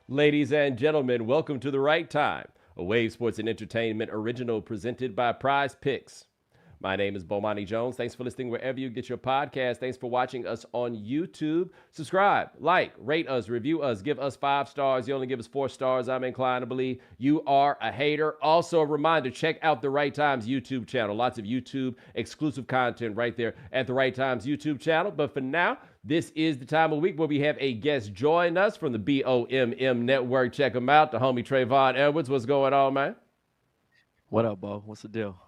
Ladies and gentlemen, welcome to The Right Time, a Wave Sports and Entertainment original presented by Prize Picks. My name is Bomani Jones. Thanks for listening wherever you get your podcast. Thanks for watching us on YouTube. Subscribe, like, rate us, review us, give us 5 stars. You only give us 4 stars. I'm inclined to believe you are a hater. Also, a reminder, check out The Right Times YouTube channel. Lots of YouTube exclusive content right there at The Right Times YouTube channel. But for now, this is the time of week where we have a guest join us from the BOMM network. Check him out, the homie Travonne Edwards. What's going on, man? What up, Bo? What's the deal?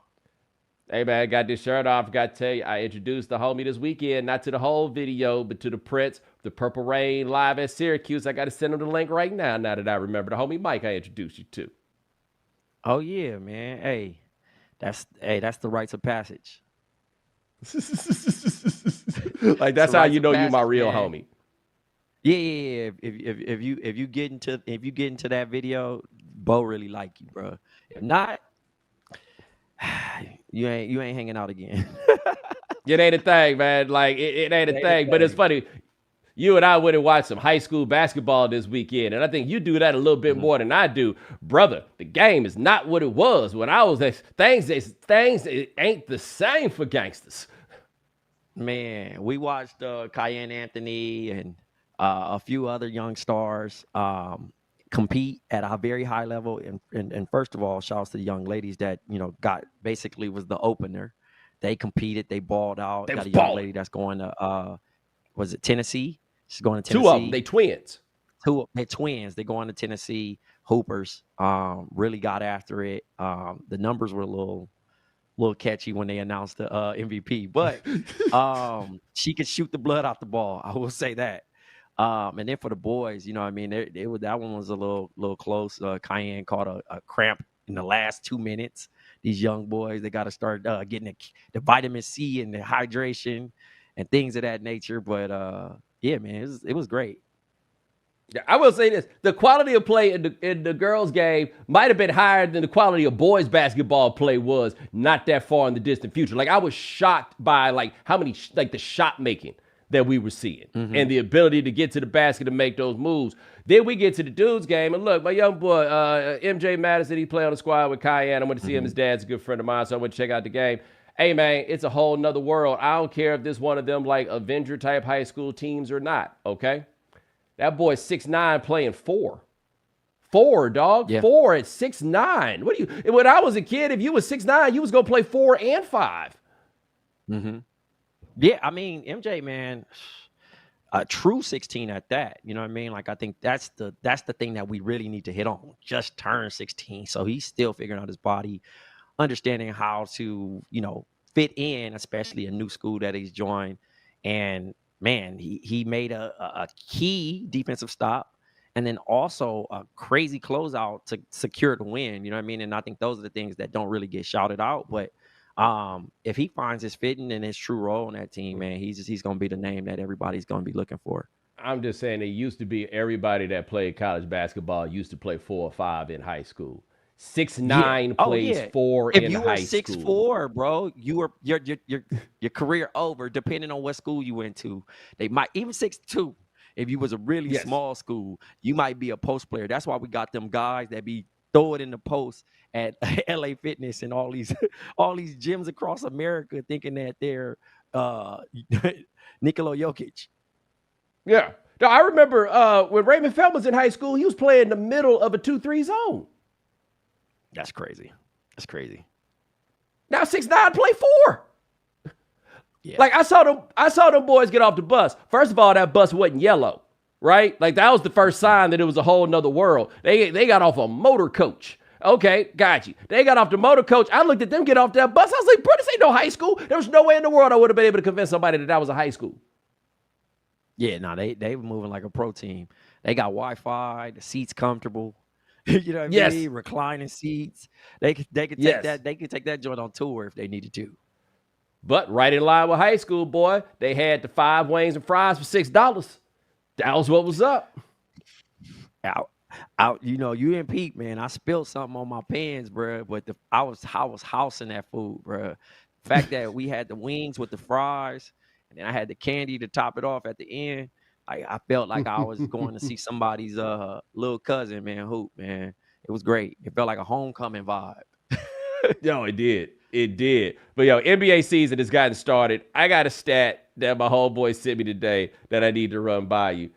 Hey, man, I got this shirt off. Got to tell you, I introduced the homie this weekend, not to the whole video, but to the Prince, the Purple Rain live at Syracuse. I got to send him the link right now that I remember. The homie Mike I introduced you to. Oh yeah, man. That's the rites of passage. Like, It's the that's how rites you of know you my passage, real man. homie. Yeah. If you get into that video, Bo really like you, bro. If not, you ain't hanging out again. It ain't a thing, man. Like, it ain't a It ain't a thing. But it's thing. funny. You and I went and watched some high school basketball this weekend, and I think you do that a little bit Mhm. more than I do, brother. The game is not what it was when I was there. Things it ain't the same for gangsters. Man, we watched Kiyan Anthony and a few other young stars compete at a very high level. And first of all, shouts to the young ladies that got basically was the opener. They competed, they balled out. They was Got a young balling. lady that's going to was it Tennessee? She's going to Two of them, Tennessee. they twins. They're twins. They're going to Tennessee. Hoopers really got after it. The numbers were a little catchy when they announced the MVP, but she could shoot the blood out the ball. I will say that. And then for the boys, what I mean, that one was a little close. Cayenne caught a cramp in the last 2 minutes. These young boys, they got to start getting the vitamin C and the hydration and things of that nature. But yeah, man, it was great. Yeah, I will say this: the quality of play in the girls' game might have been higher than the quality of boys' basketball play was not that far in the distant future. Like, I was shocked by like how many like the shot making that we were seeing Hmm. and the ability to get to the basket and make those moves. Then we get to the dudes' game, and look, my young boy MJ Madison, he played on the squad with Kiyan. I went to see him. His Hmm. dad's a good friend of mine, so I went to check out the game. Hey, man, it's a whole nother world. I don't care if this one of them like Avenger type high school teams or not. Okay. That boy's 6'9" playing four. Four, dog. Yeah. Four at 6'9". What do you when I was a kid, if you was 6'9", you was gonna play 4 and 5. Hmm. Yeah. I mean, MJ, man, a true 16 at that. You know what I mean? Like, I think that's the thing that we really need to hit on. Just turned 16, so he's still figuring out his body, understanding how to fit in, especially a new school that he's joined. And man, he made a key defensive stop, and then also a crazy closeout to secure the win. You know what I mean? And I think those are the things that don't really get shouted out, but if he finds his fitting and his true role in that team, man, he's gonna be the name that everybody's gonna be looking for. I'm just saying, it used to be everybody that played college basketball used to play 4 or 5 in high school. Six Yeah. nine Oh plays yeah. four If in you were high six school. four, bro, you were your career over. Depending on what school you went to, they might even 6'2". If you was a really Yes. small school, you might be a post player. That's why we got them guys that be throw it in the post at LA Fitness and all these all these gyms across America, thinking that they're uh Nikola Jokic. Yeah. Now, I remember when Raymond Felton was in high school, he was playing in the middle of a 2-3 zone. That's crazy. That's crazy. Now 6'9" play four. Yeah. Like, I saw them boys get off the bus. First of all, that bus wasn't yellow, right? Like, that was the first sign that it was a whole nother world. They got off a motor coach. Okay, got you. They got off the motor coach. I looked at them get off that bus. I was like, bro, this ain't no high school. There was no way in the world I would have been able to convince somebody that was a high school. Yeah, no, they were moving like a pro team. They got Wi-Fi, the seats comfortable. You know what I Yes, mean? Reclining seats. They could take yes. that joint on tour if they needed to. But right in line with high school, boy, they had the 5 wings and fries for $6. That was what was up. Out, out. You and Pete, man. I spilled something on my pants, bro. But I was housing that food, bro. The fact that we had the wings with the fries, and then I had the candy to top it off at the end. I felt like I was going to see somebody's little cousin, man, hoop, man. It was great. It felt like a homecoming vibe. Yo, it did. It did. But yo, NBA season has gotten started. I got a stat that my homeboy sent me today that I need to run by you.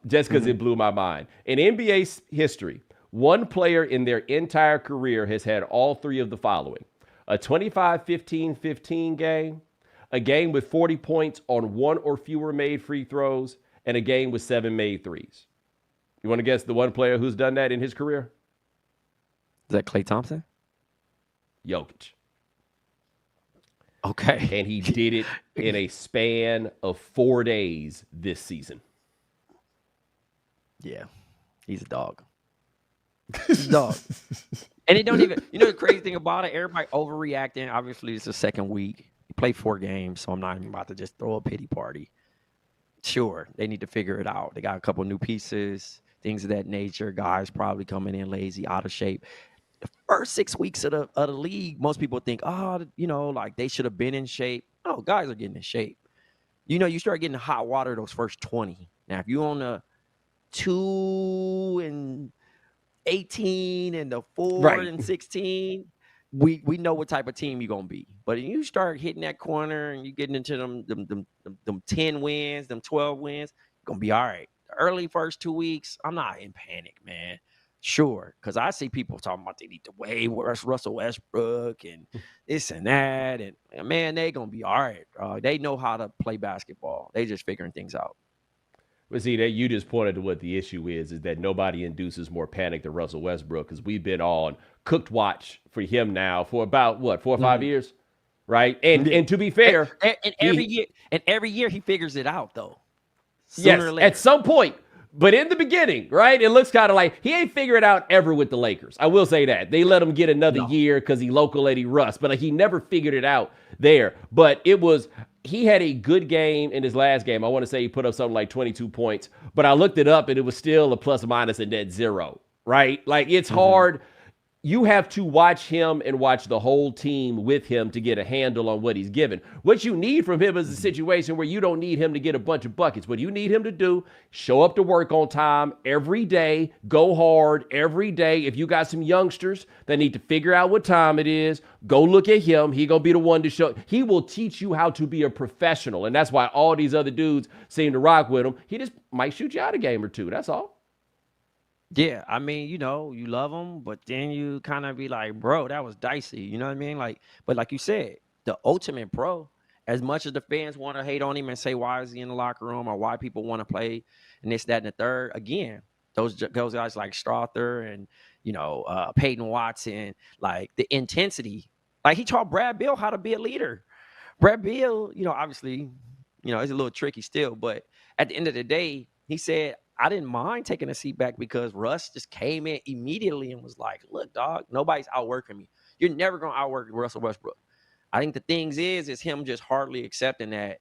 Just because it blew my mind. In NBA history, one player in their entire career has had all three of the following: a 25-15-15 game, a game with 40 points on one or fewer made free throws, and a game with 7 made threes. You want to guess the one player who's done that in his career? Is that Klay Thompson? Jokic. Okay. And he did it in a span of 4 days this season. Yeah. He's a dog. He's a dog. And it don't even, the crazy thing about it, everybody overreacting. Obviously, it's the second week. He played 4 games, so I'm not even about to just throw a pity party. Sure, they need to figure it out. They got a couple new pieces, things of that nature. Guys probably coming in lazy, out of shape. The first 6 weeks of the league, most people think, like they should have been in shape. Oh, guys are getting in shape. You start getting hot water those first 20. Now, if you're on the 2 and 18 and the 4 and 16, we know what type of team you're gonna be. But if you start hitting that corner and you getting into them 10 wins, them 12 wins, you're gonna be all right. The early first 2 weeks, I'm not in panic, man. Sure, because I see people talking about they need to waive Russell Westbrook and this and that, and man, they gonna be all right. They know how to play basketball. They just figuring things out. But see, that you just pointed to what the issue is that nobody induces more panic than Russell Westbrook, because we've been on cooked watch for him now for about 4 or 5 years, right? And to be fair, and every year he figures it out though. Yes, at some point. But in the beginning, right, it looks kind of like he ain't figured it out ever with the Lakers. I will say that. They let him get another year because he local Eddie Russ, but he never figured it out there. But he had a good game in his last game. I want to say he put up something like 22 points, but I looked it up and it was still a plus or minus a net 0, right? Like it's hard. You have to watch him and watch the whole team with him to get a handle on what he's given. What you need from him is a situation where you don't need him to get a bunch of buckets. What you need him to do, show up to work on time every day, go hard every day. If you got some youngsters that need to figure out what time it is, go look at him. He going to be the one to show. He will teach you how to be a professional. And that's why all these other dudes seem to rock with him. He just might shoot you out a game or two. That's all. Yeah, I mean, you love him, but then you kind of be like, bro, that was dicey. You know what I mean? But like you said, the ultimate pro, as much as the fans want to hate on him and say, why is he in the locker room, or why people want to play and this, that, and the third, again, those guys like Strother and, Peyton Watson, like the intensity. Like he taught Brad Beal how to be a leader. Brad Beal, obviously, it's a little tricky still, but at the end of the day, he said, I didn't mind taking a seat back because Russ just came in immediately and was like, look, dog, nobody's outworking me. You're never going to outwork Russell Westbrook. I think the things is him just hardly accepting that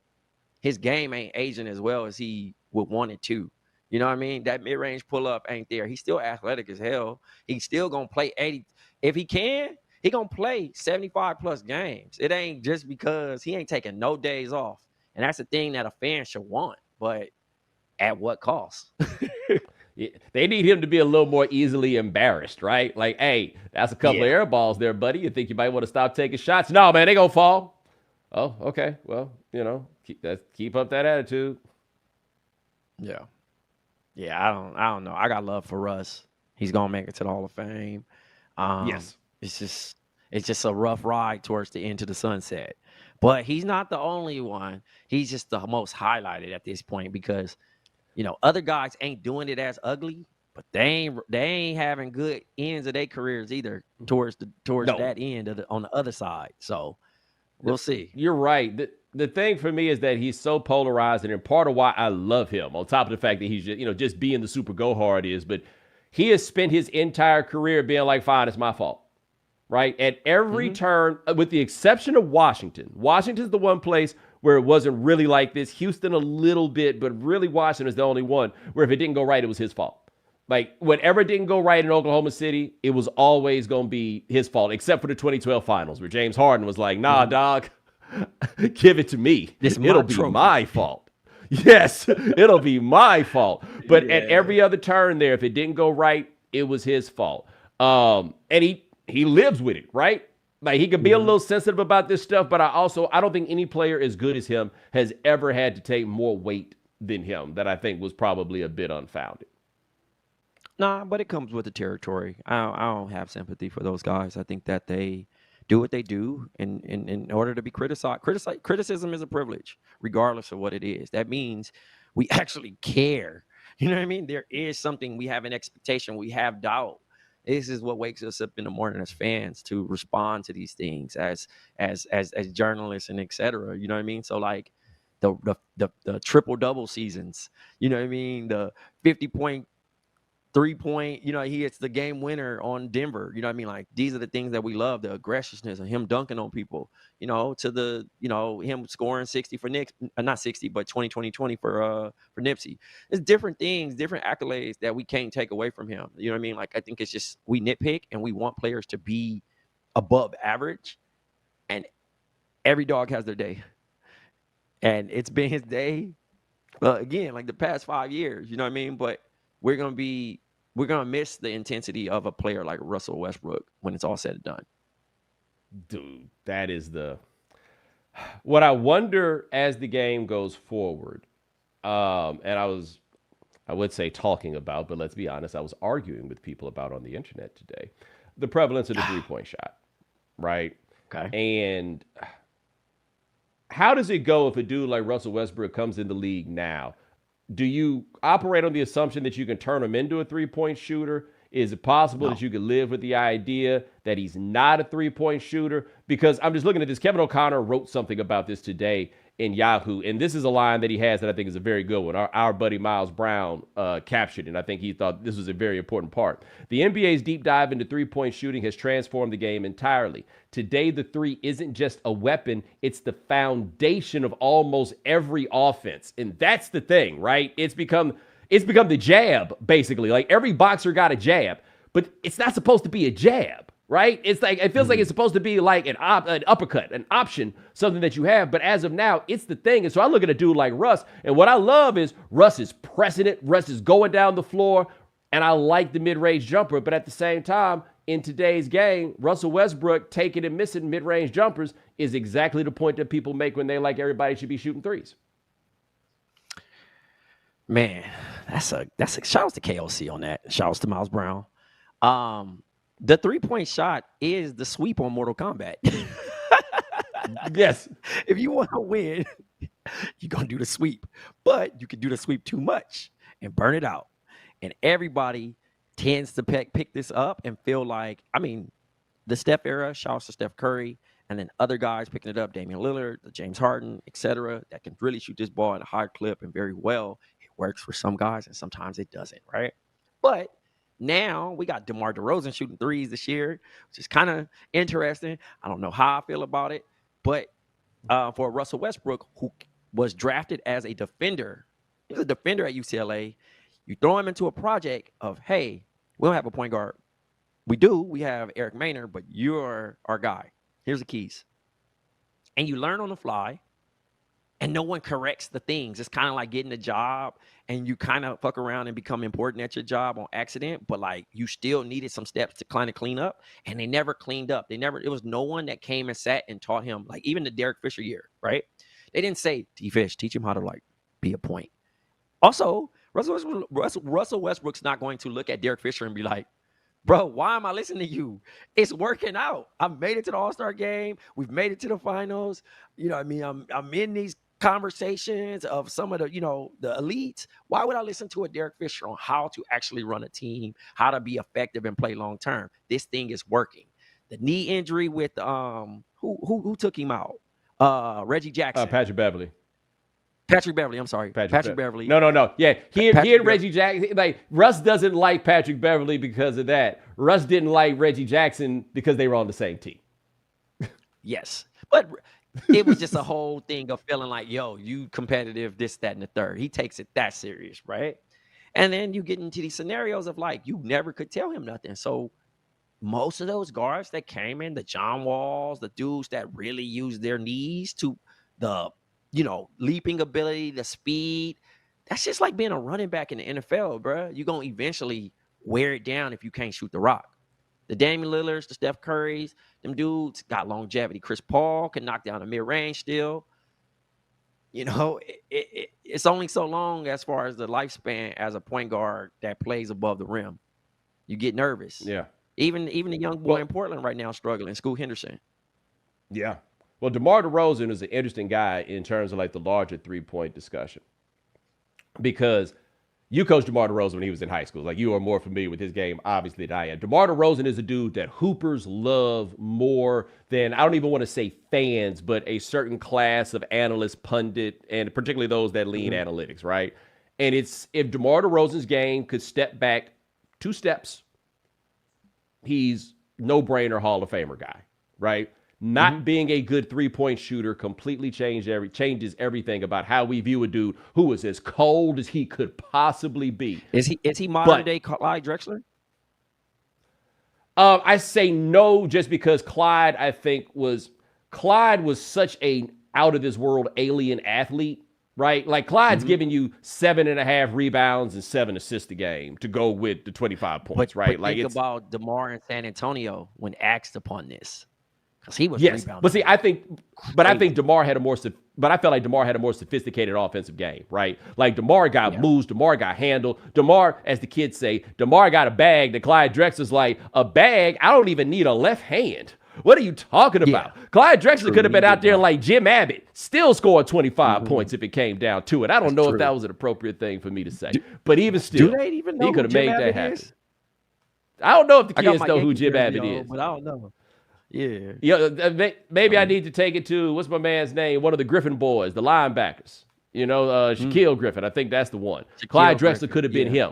his game ain't aging as well as he would want it to. You know what I mean? That mid-range pull-up ain't there. He's still athletic as hell. He's still going to play 80. If he can, he going to play 75-plus games. It ain't just because he ain't taking no days off. And that's the thing that a fan should want. But at what cost? Yeah, they need him to be a little more easily embarrassed, right? Like, hey, that's a couple of air balls there, buddy. You think you might want to stop taking shots? No, man, they gonna fall. Oh, okay. Well, keep up that attitude. Yeah. Yeah, I don't know. I got love for Russ. He's gonna make it to the Hall of Fame. Yes. It's just a rough ride towards the end of the sunset. But he's not the only one. He's just the most highlighted at this point because other guys ain't doing it as ugly, but they ain't having good ends of their careers either towards that end on the other side. So we'll see. You're right. The thing for me is that he's so polarizing, and part of why I love him, on top of the fact that he's just being the super go hard is, but he has spent his entire career being like, fine, it's my fault. Right? At every turn, with the exception of Washington. Washington's the one place where it wasn't really like this. Houston a little bit, but really Washington is the only one where if it didn't go right, it was his fault. Like, whatever didn't go right in Oklahoma City, it was always going to be his fault, except for the 2012 finals, where James Harden was like, nah, dog, give it to me. It'll be my fault. Yes, it'll be my fault. But at Yeah. every other turn there, if it didn't go right, it was his fault. And he lives with it, right? Like he could be a Mhm. little sensitive about this stuff, but I don't think any player as good as him has ever had to take more weight than him. That I think was probably a bit unfounded. Nah, but it comes with the territory. I don't have sympathy for those guys. I think that they do what they do in order to be criticized. Criticism is a privilege, regardless of what it is. That means we actually care. You know what I mean? There is something, we have an expectation, we have doubt. This is what wakes us up in the morning as fans to respond to these things as journalists and etc. You know what I mean? So like the triple double seasons, you know what I mean? The 50-point 3-point, he hits the game winner on Denver. You know what I mean? Like these are the things that we love, the aggressiveness of him dunking on people, to the, him scoring 60 for Nick, not 60, but 20 for Nipsey. It's different things, different accolades that we can't take away from him. You know what I mean? Like I think it's just we nitpick and we want players to be above average, and every dog has their day. And it's been his day again, like the past 5 years, you know what I mean? But we're gonna miss the intensity of a player like Russell Westbrook when it's all said and done. Dude, that is what I wonder as the game goes forward. And I would say talking about, but let's be honest, I was arguing with people about on the internet today the prevalence of the 3-point shot, right? Okay. And how does it go if a dude like Russell Westbrook comes in the league now? Do you operate on the assumption that you can turn him into a 3-point shooter? Is it possible that No. you could live with the idea that he's not a 3-point shooter? Because I'm just looking at this. Kevin O'Connor wrote something about this today in Yahoo, and this is a line that he has that I think is a very good one. Our buddy Miles Brown captured it, and I think he thought this was a very important part. The NBA's deep dive into 3-point shooting has transformed the game entirely. Today, the three isn't just a weapon, it's the foundation of almost every offense. And that's the thing, right? It's become the jab, basically. Like every boxer got a jab, but it's not supposed to be a jab, right? It's like it feels like it's supposed to be like an uppercut, an option, something that you have. But as of now, it's the thing. And so I look at a dude like Russ, and what I love is Russ is pressing it, Russ is going down the floor, and I like the mid-range jumper. But at the same time, in today's game, Russell Westbrook taking and missing mid-range jumpers is exactly the point that people make when they like everybody should be shooting threes. Man, that's a shout out to KOC on that. Shout out to Miles Brown. The 3-point shot is the sweep on Mortal Kombat. Yes. If you want to win, you're gonna do the sweep. But you can do the sweep too much and burn it out. And everybody tends to pick this up and feel like, I mean, the Steph era, shouts to Steph Curry, and then other guys picking it up, Damian Lillard, James Harden, etc., that can really shoot this ball at a high clip and very well. It works for some guys, and sometimes it doesn't, right? But now we got DeMar DeRozan shooting threes this year, which is kind of interesting. I don't know how I feel about it, but for Russell Westbrook, who was drafted as a defender, he was a defender at UCLA. You throw him into a project of, hey, we don't have a point guard. We do. We have Eric Maynard, but you're our guy. Here's the keys. And you learn on the fly, and no one corrects the things. It's kind of like getting a job, and you kind of fuck around and become important at your job on accident, but like you still needed some steps to kind of clean up, and they never cleaned up. It was no one that came and sat and taught him, like even the Derek Fisher year, right? They didn't say, T-Fish, teach him how to like be a point. Also, Russell Westbrook's not going to look at Derek Fisher and be like, bro, why am I listening to you? It's working out. I've made it to the All-Star game. We've made it to the finals. You know what I mean? I'm in these conversations of some of the, the elites. Why would I listen to a Derek Fisher on how to actually run a team, how to be effective and play long term? This thing is working. The knee injury with who took him out? Reggie Jackson. Patrick Beverly. Patrick Beverly, I'm sorry. Patrick Beverly. No. Yeah, he and Reggie Jackson, like Russ doesn't like Patrick Beverly because of that. Russ didn't like Reggie Jackson because they were on the same team. Yes. But it was just a whole thing of feeling like, yo, you competitive, this, that, and the third. He takes it that serious, right? And then you get into these scenarios of like, you never could tell him nothing. So most of those guards that came in, the John Walls, the dudes that really used their knees to the leaping ability, the speed. That's just like being a running back in the NFL, bro. You're going to eventually wear it down if you can't shoot the rock. The Damian Lillards, the Steph Currys, them dudes got longevity. Chris Paul can knock down a mid-range still. It's only so long as far as the lifespan as a point guard that plays above the rim. You get nervous. Yeah. Even the young boy in Portland right now struggling, Scoot Henderson. Yeah. Well, DeMar DeRozan is an interesting guy in terms of like the larger 3-point discussion, because you coached DeMar DeRozan when he was in high school. Like, you are more familiar with his game, obviously, than I am. DeMar DeRozan is a dude that hoopers love more than, I don't even want to say fans, but a certain class of analysts, pundit, and particularly those that lean analytics, right? And it's, if DeMar DeRozan's game could step back 2 steps, he's no-brainer Hall of Famer guy, right? Not being a good 3-point shooter completely changes everything about how we view a dude who is as cold as he could possibly be. Is he modern day Clyde Drexler? I say no, just because Clyde was such a out of this world alien athlete, right? Like, Clyde's giving you 7.5 rebounds and 7 assists a game to go with the 25 points, right? But like, think about DeMar in San Antonio when asked upon this. Because he was rebounding. But see, I think DeMar had I felt like DeMar had a more sophisticated offensive game, right? Like, DeMar got moves, DeMar got handled. DeMar, as the kids say, DeMar got a bag that Clyde Drexler's like, a bag? I don't even need a left hand. What are you talking about? Clyde Drexler could have been out there like Jim Abbott, still scoring 25 points if it came down to it. I don't know if that was an appropriate thing for me to say. But even still, do they even know he could have made that happen. Is? I don't know if the kids know who Jim Abbott is. But I don't know. Yeah. Maybe I need to take it to, what's my man's name? One of the Griffin boys, the linebackers. Shaquille Griffin. I think that's the one. Clyde Drexler could have been him.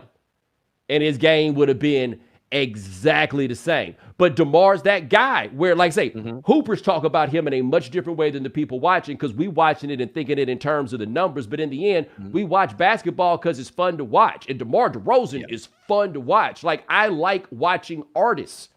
And his game would have been exactly the same. But DeMar's that guy where, like, say, Hoopers talk about him in a much different way than the people watching, because we watching it and thinking it in terms of the numbers. But in the end, we watch basketball because it's fun to watch. And DeMar DeRozan is fun to watch. Like, I like watching artists.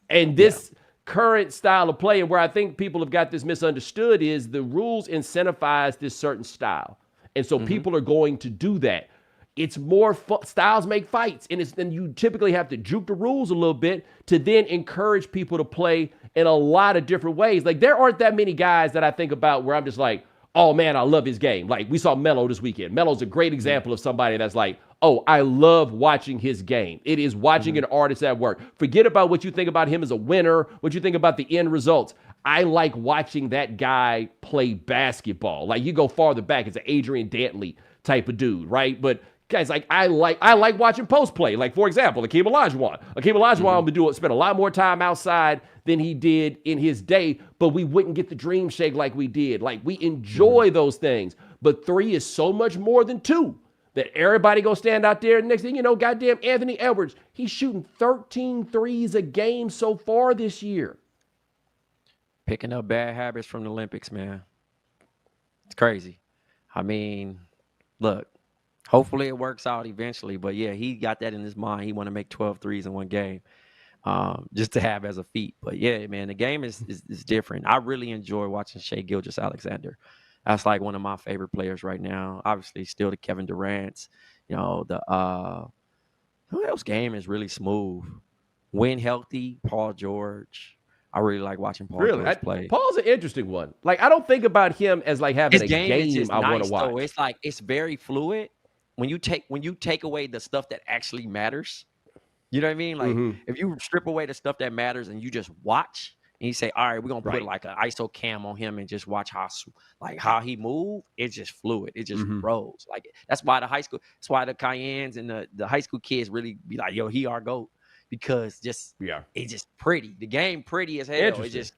And this current style of play, and where I think people have got this misunderstood, is the rules incentivize this certain style. And so people are going to do that. It's more styles make fights, and then you typically have to juke the rules a little bit to then encourage people to play in a lot of different ways. Like, there aren't that many guys that I think about where I'm just like, oh man, I love his game. Like, we saw Melo this weekend. Melo's a great example of somebody that's like, oh, I love watching his game. It is watching an artist at work. Forget about what you think about him as a winner, what you think about the end results. I like watching that guy play basketball. Like, you go farther back, it's an Adrian Dantley type of dude, right? But guys, like, I like watching post play. Like, for example, Akeem Olajuwon would spend a lot more time outside than he did in his day, but we wouldn't get the dream shake like we did. Like, we enjoy those things. But 3 is so much more than 2. That everybody go stand out there. Next thing you know, goddamn Anthony Edwards, he's shooting 13 threes a game so far this year. Picking up bad habits from the Olympics, man. It's crazy. I mean, look, hopefully it works out eventually. But yeah, he got that in his mind. He want to make 12 threes in one game just to have as a feat. But yeah, man, the game is different. I really enjoy watching Shai Gilgeous-Alexander. That's like one of my favorite players right now. Obviously, still the Kevin Durant's. Who else game is really smooth? When healthy, Paul George. I really like watching Paul George play. Paul's an interesting one. Like, I don't think about him as like having a game I want to watch. Though. It's like, it's very fluid. When you take away the stuff that actually matters, you know what I mean? Like, if you strip away the stuff that matters and you just watch, and you say, all right, we're going to put like an ISO cam on him and just watch how he move. It's just fluid. It just rolls. Like, that's why the Kyans and the high school kids really be like, yo, he our GOAT, because it's just pretty. The game pretty as hell. It's just,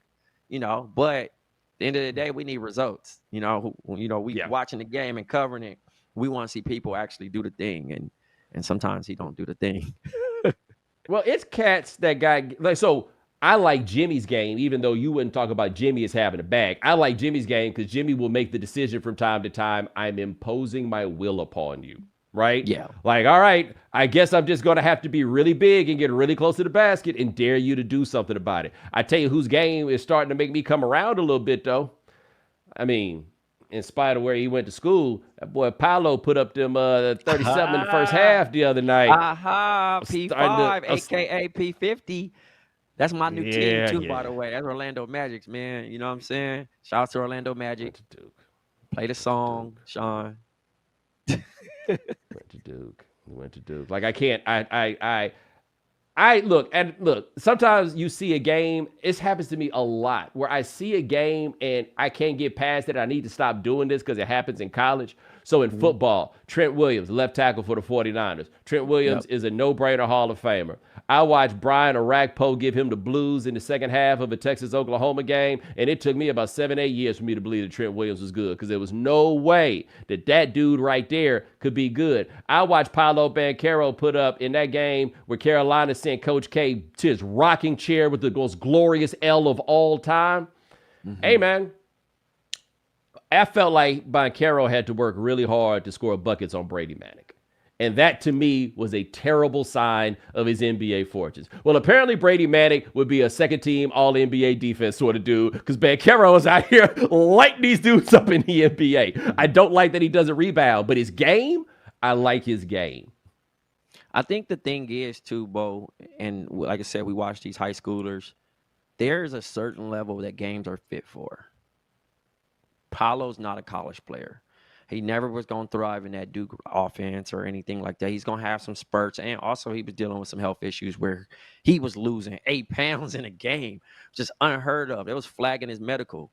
but at the end of the day, we need results. We watching the game and covering it. We want to see people actually do the thing. And sometimes he don't do the thing. Well, it's cats that guy. Like, so I like Jimmy's game, even though you wouldn't talk about Jimmy as having a bag. I like Jimmy's game because Jimmy will make the decision from time to time. I'm imposing my will upon you, right? Yeah. Like, all right, I guess I'm just going to have to be really big and get really close to the basket and dare you to do something about it. I tell you whose game is starting to make me come around a little bit, though. I mean, in spite of where he went to school, that boy Paolo put up them 37 in the first half the other night. Aha, Starting to, P5, aka P50. That's my new team yeah, too, by the yeah. way. That's Orlando Magic's, man. You know what I'm saying? Shout out to Orlando Magic. Went to Duke. Play the song, Sean. Went to Duke. Went to Duke. Like I can't. I look and look. Sometimes you see a game. This happens to me a lot where I see a game and I can't get past it. I need to stop doing this because it happens in college. So in football, Trent Williams, left tackle for the 49ers. Trent Williams is a no-brainer Hall of Famer. I watched Brian Orakpo give him the blues in the second half of a Texas-Oklahoma game, and it took me about 7-8 years for me to believe that Trent Williams was good because there was no way that that dude right there could be good. I watched Paolo Banchero put up in that game where Carolina sent Coach K to his rocking chair with the most glorious L of all time. Hey, man. I felt like Banchero had to work really hard to score buckets on Brady Manick. And that, to me, was a terrible sign of his NBA fortunes. Well, apparently Brady Manick would be a second-team All-NBA defense sort of dude because Banchero is out here lighting these dudes up in the NBA. I don't like that he doesn't rebound, but his game, I like his game. I think the thing is, too, Bo, and like I said, we watch these high schoolers. There's a certain level that games are fit for. Paolo's not a college player. He never was going to thrive in that Duke offense or anything like that. He's going to have some spurts. And also he was dealing with some health issues where he was losing 8 pounds in a game. Just unheard of. It was flagging his medical.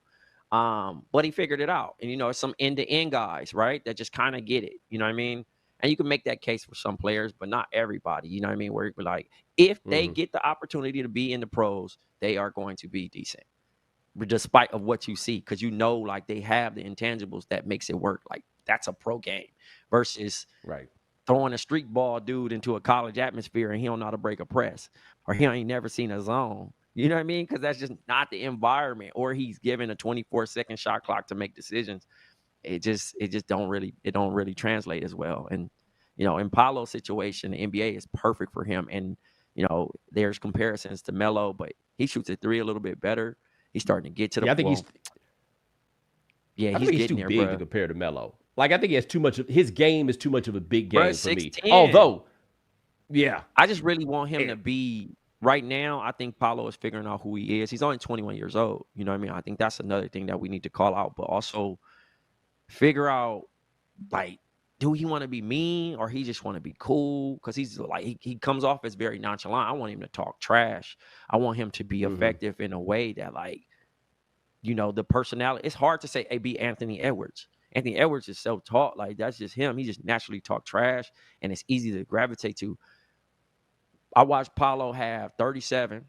But he figured it out. And, you know, some end-to-end guys, right, that just kind of get it. You know what I mean? And you can make that case for some players, but not everybody. You know what I mean? Where like, if they get the opportunity to be in the pros, they are going to be decent. Despite of what you see, because you know, like they have the intangibles that makes it work. Like that's a pro game versus throwing a street ball dude into a college atmosphere and he don't know how to break a press or he ain't never seen a zone. You know what I mean? Because that's just not the environment. Or he's given a 24-second shot clock to make decisions. It just don't really translate as well. And you know, in Paolo's situation, the NBA is perfect for him. And you know, there's comparisons to Melo, but he shoots a three a little bit better. He's starting to get to the. I think he's too there, big bro. to compare to Melo. Like I think he has too much. His game is too much of a big game for 6'10". me. Although, yeah, I just really want him to be. Right now, I think Paolo is figuring out who he is. He's only 21 years old. You know what I mean? I think that's another thing that we need to call out, but also figure out, like, do he want to be mean or he just want to be cool? Because he's like, he comes off as very nonchalant. I want him to talk trash. I want him to be effective in a way that, like, you know, the personality. It's hard to say, hey, be Anthony Edwards. Anthony Edwards is self-taught. Like, that's just him. He just naturally talk trash, and it's easy to gravitate to. I watched Paolo have 37,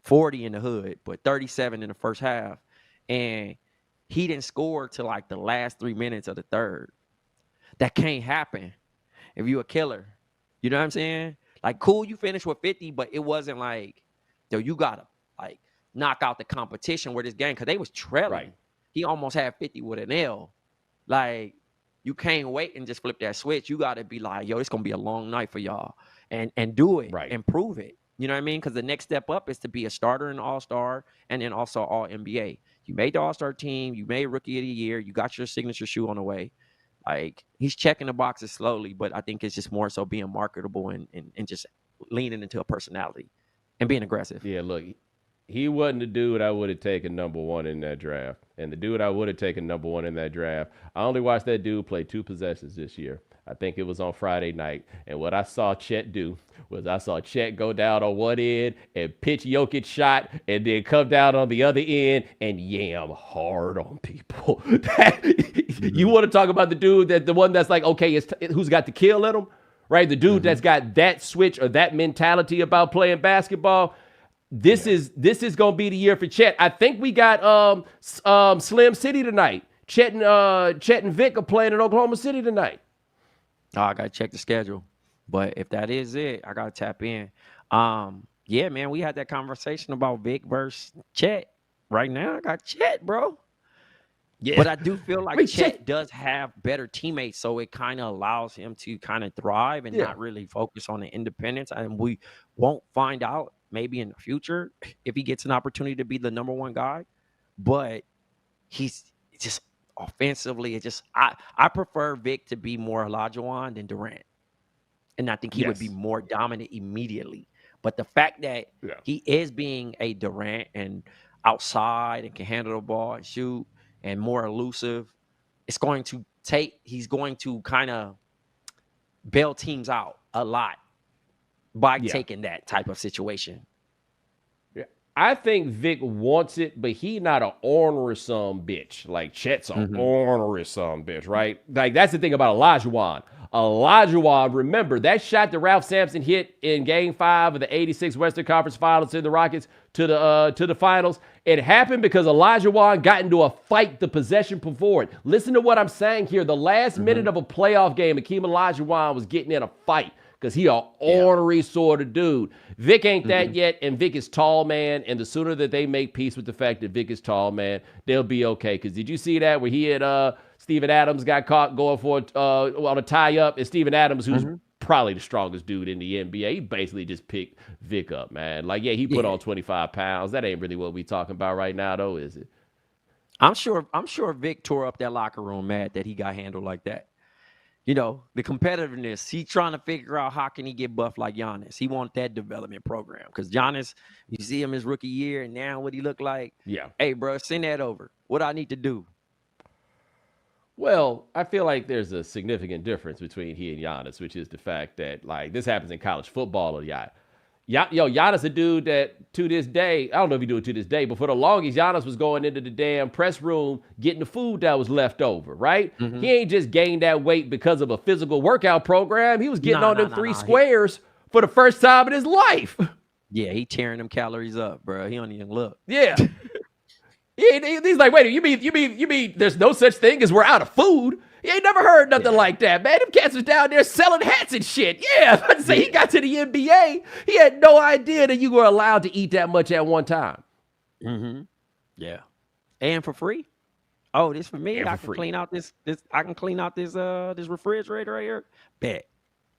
40 in the hood, but 37 in the first half. And he didn't score till like the last 3 minutes of the third. That can't happen if you a killer. You know what I'm saying? Like, cool, you finished with 50, but it wasn't like, yo, you got to, like, knock out the competition with this game because they was trailing. Right. He almost had 50 with an L. Like, you can't wait and just flip that switch. You got to be like, yo, it's going to be a long night for y'all. And do it and prove it. You know what I mean? Because the next step up is to be a starter and all-star and then also all-NBA. You made the all-star team. You made Rookie of the Year. You got your signature shoe on the way. Like, he's checking the boxes slowly, but I think it's just more so being marketable and just leaning into a personality and being aggressive. Yeah, look, he wasn't the dude I would have taken number one in that draft. And the dude I would have taken number one in that draft, I only watched that dude play 2 possessions this year. I think it was on Friday night. And what I saw Chet do was I saw Chet go down on one end and pitch Jokic shot and then come down on the other end and yam hard on people. You want to talk about the dude the one that's like, okay, who's got the kill in him, right? The dude that's got that switch or that mentality about playing basketball. This is going to be the year for Chet. I think we got Slim City tonight. Chet and Vic are playing in Oklahoma City tonight. Oh, I got to check the schedule. But if that is it, I got to tap in. Yeah, man, we had that conversation about Vic versus Chet. Right now, I got Chet, bro. Yeah. But I do feel like Chet does have better teammates, so it kind of allows him to kind of thrive and not really focus on the independence. And we won't find out maybe in the future if he gets an opportunity to be the number one guy. But he's just offensively, it just I prefer Vic to be more Olajuwon than Durant, and I think he would be Yes. more dominant immediately. But the fact that Yeah. he is being a Durant and outside and can handle the ball and shoot and more elusive, he's going to kind of bail teams out a lot by Yeah. taking that type of situation. Yeah. I think Vic wants it, but he not an ornery some bitch. Like Chet's an ornery some bitch, right? Like that's the thing about Olajuwon. Olajuwon, remember that shot that Ralph Sampson hit in Game 5 of the '86 Western Conference Finals to the Rockets to the finals. It happened because Olajuwon got into a fight the possession before it. Listen to what I'm saying here. The last minute of a playoff game, Hakeem Olajuwon was getting in a fight because he a ornery sort of dude. Vic ain't that yet, and Vic is tall, man, and the sooner that they make peace with the fact that Vic is tall, man, they'll be okay. Because did you see that where he had Steven Adams got caught going for on a tie-up, and Steven Adams, who's probably the strongest dude in the NBA, he basically just picked Vic up, man. Like, yeah, he put on 25 pounds. That ain't really what we talking about right now, though, is it? I'm sure Vic tore up that locker room mad that he got handled like that. You know, the competitiveness. He's trying to figure out how can he get buff like Giannis. He wants that development program because Giannis, you see him his rookie year, and now what he look like. Yeah. Hey, bro, send that over. What I need to do? Well, I feel like there's a significant difference between he and Giannis, which is the fact that, like, this happens in college football a lot. Giannis a dude that to this day, I don't know if he do it to this day, but for the longest, Giannis was going into the damn press room getting the food that was left over, right? He ain't just gained that weight because of a physical workout program. He was getting on them three squares for the first time in his life. Yeah, he tearing them calories up, bro. He don't even look. Yeah. He's like, wait, you mean there's no such thing as we're out of food? You ain't never heard nothing like that, man. Them cats was down there selling hats and shit. Yeah, I'd say he got to the NBA. He had no idea that you were allowed to eat that much at one time. Yeah. And for free? Oh, this for me. And I for can free. clean out this this refrigerator right here. Bet.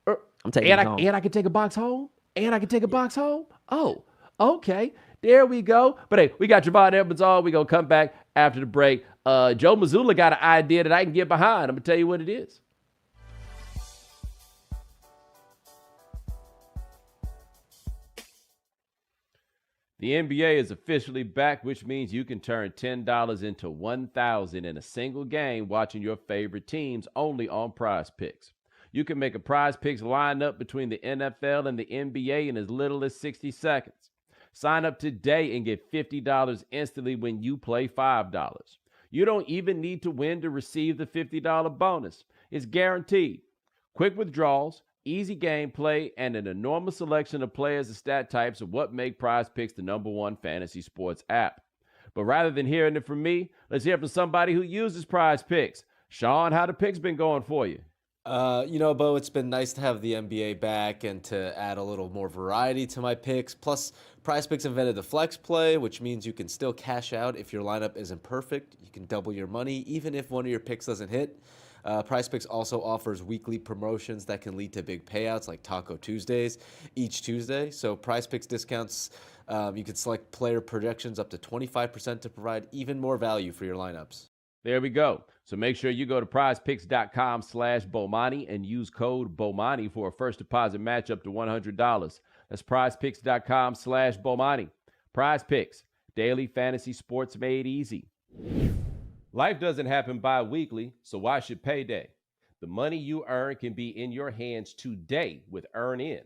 I'm taking And it home. and I can take a box home? Oh, okay. There we go. But hey, we got Travonne Edwards on. We're going to come back after the break. Joe Mazzulla got an idea that I can get behind. I'm going to tell you what it is. The NBA is officially back, which means you can turn $10 into $1,000 in a single game watching your favorite teams only on Prize Picks. You can make a Prize Picks lineup between the NFL and the NBA in as little as 60 seconds. Sign up today and get $50 instantly when you play $5. You don't even need to win to receive the $50 bonus. It's guaranteed. Quick withdrawals, easy gameplay, and an enormous selection of players and stat types are what make Prize Picks the #1 fantasy sports app. But rather than hearing it from me, let's hear from somebody who uses Prize Picks. Sean, how the picks been going for you? Bo, it's been nice to have the NBA back and to add a little more variety to my picks. Plus, Prize Picks invented the flex play, which means you can still cash out if your lineup isn't perfect. You can double your money even if one of your picks doesn't hit. Prize Picks also offers weekly promotions that can lead to big payouts like Taco Tuesdays each Tuesday. So Prize Picks discounts, you can select player projections up to 25% to provide even more value for your lineups. There we go. So make sure you go to prizepicks.com/Bomani and use code Bomani for a first deposit match up to $100. That's prizepicks.com/Bomani. Prize Picks, daily fantasy sports made easy. Life doesn't happen bi-weekly, so why should payday? The money you earn can be in your hands today with EarnIn.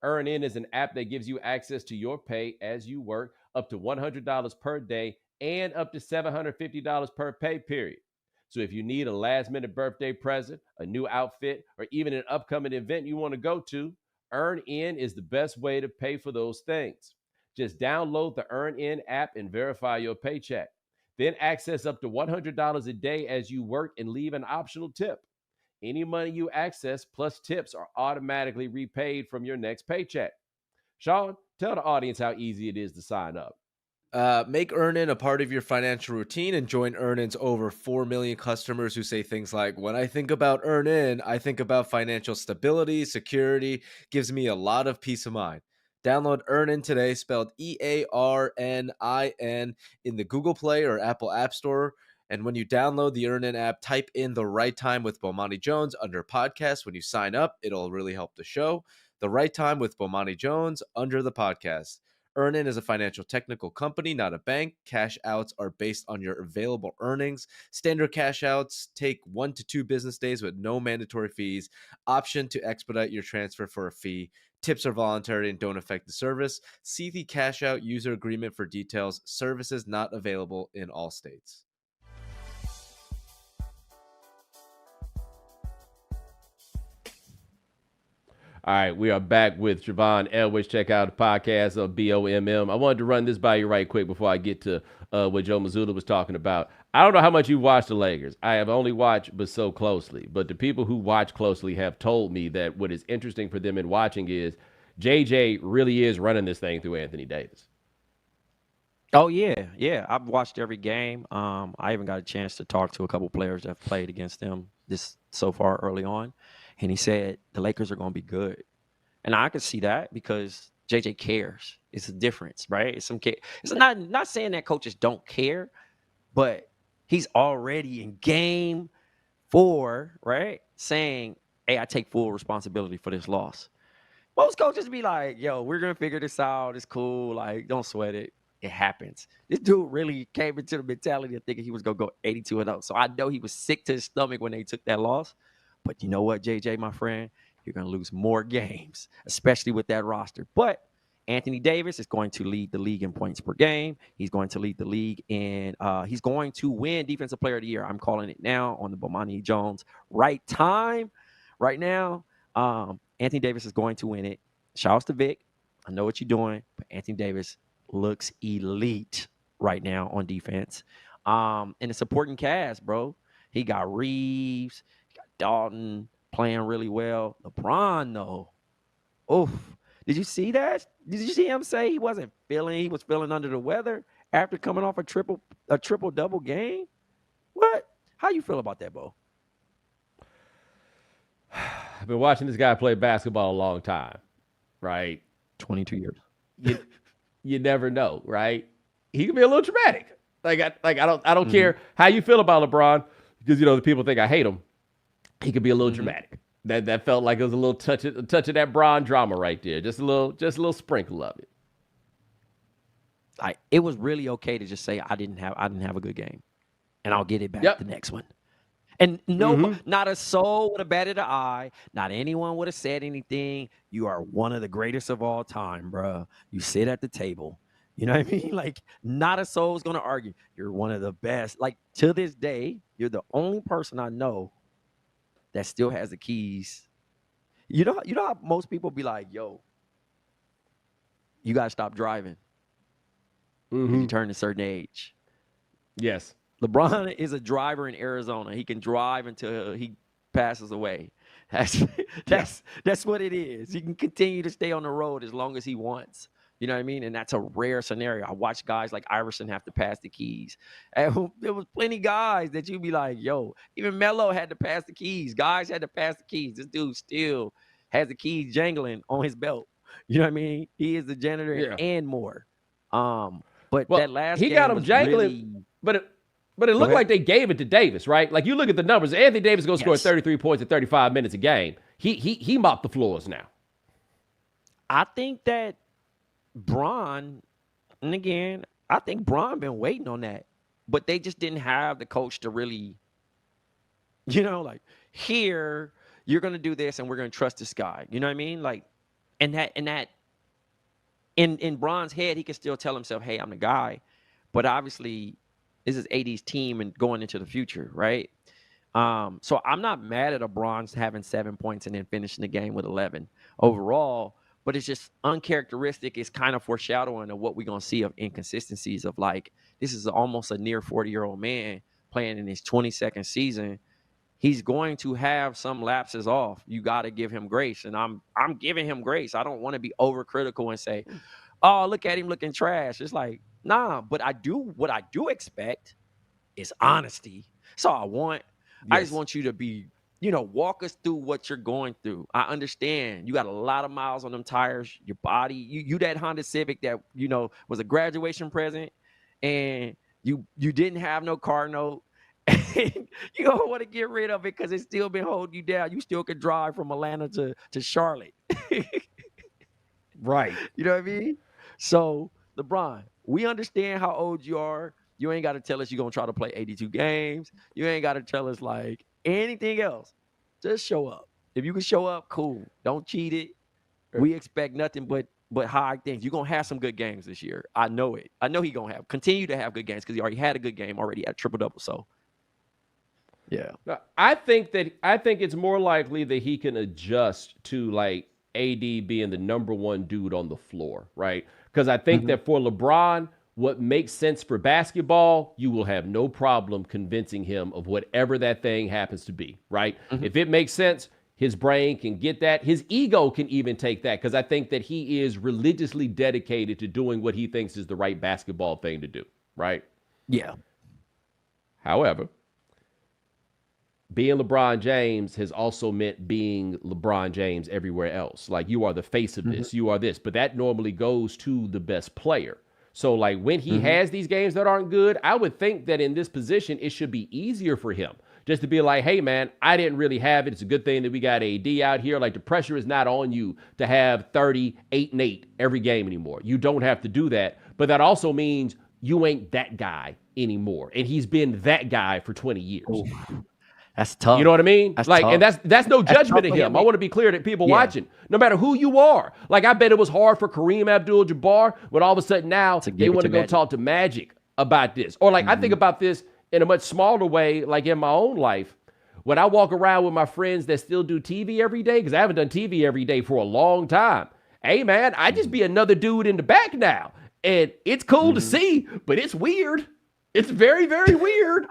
EarnIn is an app that gives you access to your pay as you work, up to $100 per day and up to $750 per pay period. So if you need a last-minute birthday present, a new outfit, or even an upcoming event you want to go to, EarnIn is the best way to pay for those things. Just download the EarnIn app and verify your paycheck. Then access up to $100 a day as you work and leave an optional tip. Any money you access plus tips are automatically repaid from your next paycheck. Sean, tell the audience how easy it is to sign up. Make EarnIn a part of your financial routine and join EarnIn's over 4 million customers who say things like, when I think about EarnIn, I think about financial stability, security, gives me a lot of peace of mind. Download EarnIn today, spelled EARNIN, in the Google Play or Apple App Store, And when you download the EarnIn app, type in The Right Time with Bomani Jones under podcast. When you sign up, it'll really help the show. The Right Time with Bomani Jones under the podcast. EarnIn is a financial technical company, not a bank. Cash outs are based on your available earnings. Standard cash outs take 1 to 2 business days with no mandatory fees. Option to expedite your transfer for a fee. Tips are voluntary and don't affect the service. See the cash out user agreement for details. Services not available in all states. All right, we are back with Travonne Edwards. Check out the podcast of BOMM. I wanted to run this by you right quick before I get to what Joe Mazzulla was talking about. I don't know how much you watch the Lakers. I have only watched but so closely. But the people who watch closely have told me that what is interesting for them in watching is JJ really is running this thing through Anthony Davis. Oh yeah. I've watched every game. I even got a chance to talk to a couple players that have played against them this so far early on, and he said the Lakers are going to be good, and I can see that because JJ cares. It's a difference, right? It's not saying that coaches don't care, but he's already in game 4, right? Saying, "Hey, I take full responsibility for this loss." Most coaches be like, "Yo, we're gonna figure this out. It's cool. Like, don't sweat it. It happens." This dude really came into the mentality of thinking he was gonna go 82-0. So I know he was sick to his stomach when they took that loss. But you know what, JJ, my friend, you're gonna lose more games, especially with that roster. But Anthony Davis is going to lead the league in points per game. He's going to lead the league in. He's going to win Defensive Player of the Year. I'm calling it now on the Bomani Jones right time, right now. Anthony Davis is going to win it. Shouts to Vic. I know what you're doing, but Anthony Davis looks elite right now on defense. And the supporting cast, bro. He got Reeves, he got Dalton playing really well. LeBron, though. Oof. Did you see that? Did you see him say he was feeling under the weather after coming off a triple-double game? What? How you feel about that, Bo? I've been watching this guy play basketball a long time, right? 22 years. You never know, right? He can be a little dramatic. I don't care how you feel about LeBron, because the people think I hate him. He could be a little dramatic. That felt like it was a little touch of that Bron drama right there. Just a little sprinkle of it. It was really okay to just say I didn't have a good game, and I'll get it back the next one. And not a soul would have batted an eye. Not anyone would have said anything. You are one of the greatest of all time, bro. You sit at the table. You know what I mean? Like, not a soul is going to argue. You're one of the best. Like, to this day, you're the only person I know that still has the keys. You know how most people be like, yo, you got to stop driving. You turn a certain age. Yes. LeBron is a driver in Arizona. He can drive until he passes away. That's what it is. He can continue to stay on the road as long as he wants. You know what I mean? And that's a rare scenario. I watch guys like Iverson have to pass the keys. And there was plenty guys that you'd be like, yo, even Melo had to pass the keys. Guys had to pass the keys. This dude still has the keys jangling on his belt. You know what I mean? He is the janitor and more. But that last game got him jangling, really... But it looked like they gave it to Davis, right? Like, you look at the numbers. Anthony Davis is going to score 33 points in 35 minutes a game. He mopped the floors now. I think that Bron, and again, I think Bron been waiting on that. But they just didn't have the coach to really, like, here, you're going to do this and we're going to trust this guy. You know what I mean? Like, and that in Bron's head, he can still tell himself, hey, I'm the guy. But obviously, this is AD's team and going into the future, right? So I'm not mad at LeBron having 7 points and then finishing the game with 11 overall, but it's just uncharacteristic. It's kind of foreshadowing of what we're going to see of inconsistencies of, like, this is almost a near 40-year-old man playing in his 22nd season. He's going to have some lapses off. You got to give him grace, and I'm giving him grace. I don't want to be overcritical and say, oh, look at him looking trash. It's like, nah, but what I do expect is honesty. So I want. Yes. I just want you to be, walk us through what you're going through. I understand you got a lot of miles on them tires, your body, you that Honda Civic that, was a graduation present, and you didn't have no car note. You don't want to get rid of it because it's still been holding you down. You still can drive from Atlanta to Charlotte. Right. You know what I mean? So, LeBron, we understand how old you are. You ain't got to tell us you're going to try to play 82 games. You ain't got to tell us like anything else. Just show up. If you can show up, cool. Don't cheat it. We expect nothing but high things. You're going to have some good games this year. I know it. I know he's going to continue to have good games because he already had a good game already at triple-double. So, yeah. I think it's more likely that he can adjust to like AD being the number one dude on the floor, right? Because I think that for LeBron, what makes sense for basketball, you will have no problem convincing him of whatever that thing happens to be, right? If it makes sense, his brain can get that. His ego can even take that because I think that he is religiously dedicated to doing what he thinks is the right basketball thing to do, right? Yeah. However, being LeBron James has also meant being LeBron James everywhere else. Like, you are the face of this, you are this, but that normally goes to the best player. So, like, when he has these games that aren't good, I would think that in this position, it should be easier for him just to be like, hey, man, I didn't really have it. It's a good thing that we got AD out here. Like, the pressure is not on you to have 38 and 8 every game anymore. You don't have to do that. But that also means you ain't that guy anymore. And he's been that guy for 20 years. Ooh. That's tough. You know what I mean? That's like, tough. and that's no judgment of him. I want to be clear that people watching, no matter who you are, like, I bet it was hard for Kareem Abdul-Jabbar when all of a sudden now they want to go talk to Magic about this. Or like, I think about this in a much smaller way, like in my own life, when I walk around with my friends that still do TV every day, because I haven't done TV every day for a long time. Hey, man, I just be another dude in the back now. And it's cool to see, but it's weird. It's very, very weird.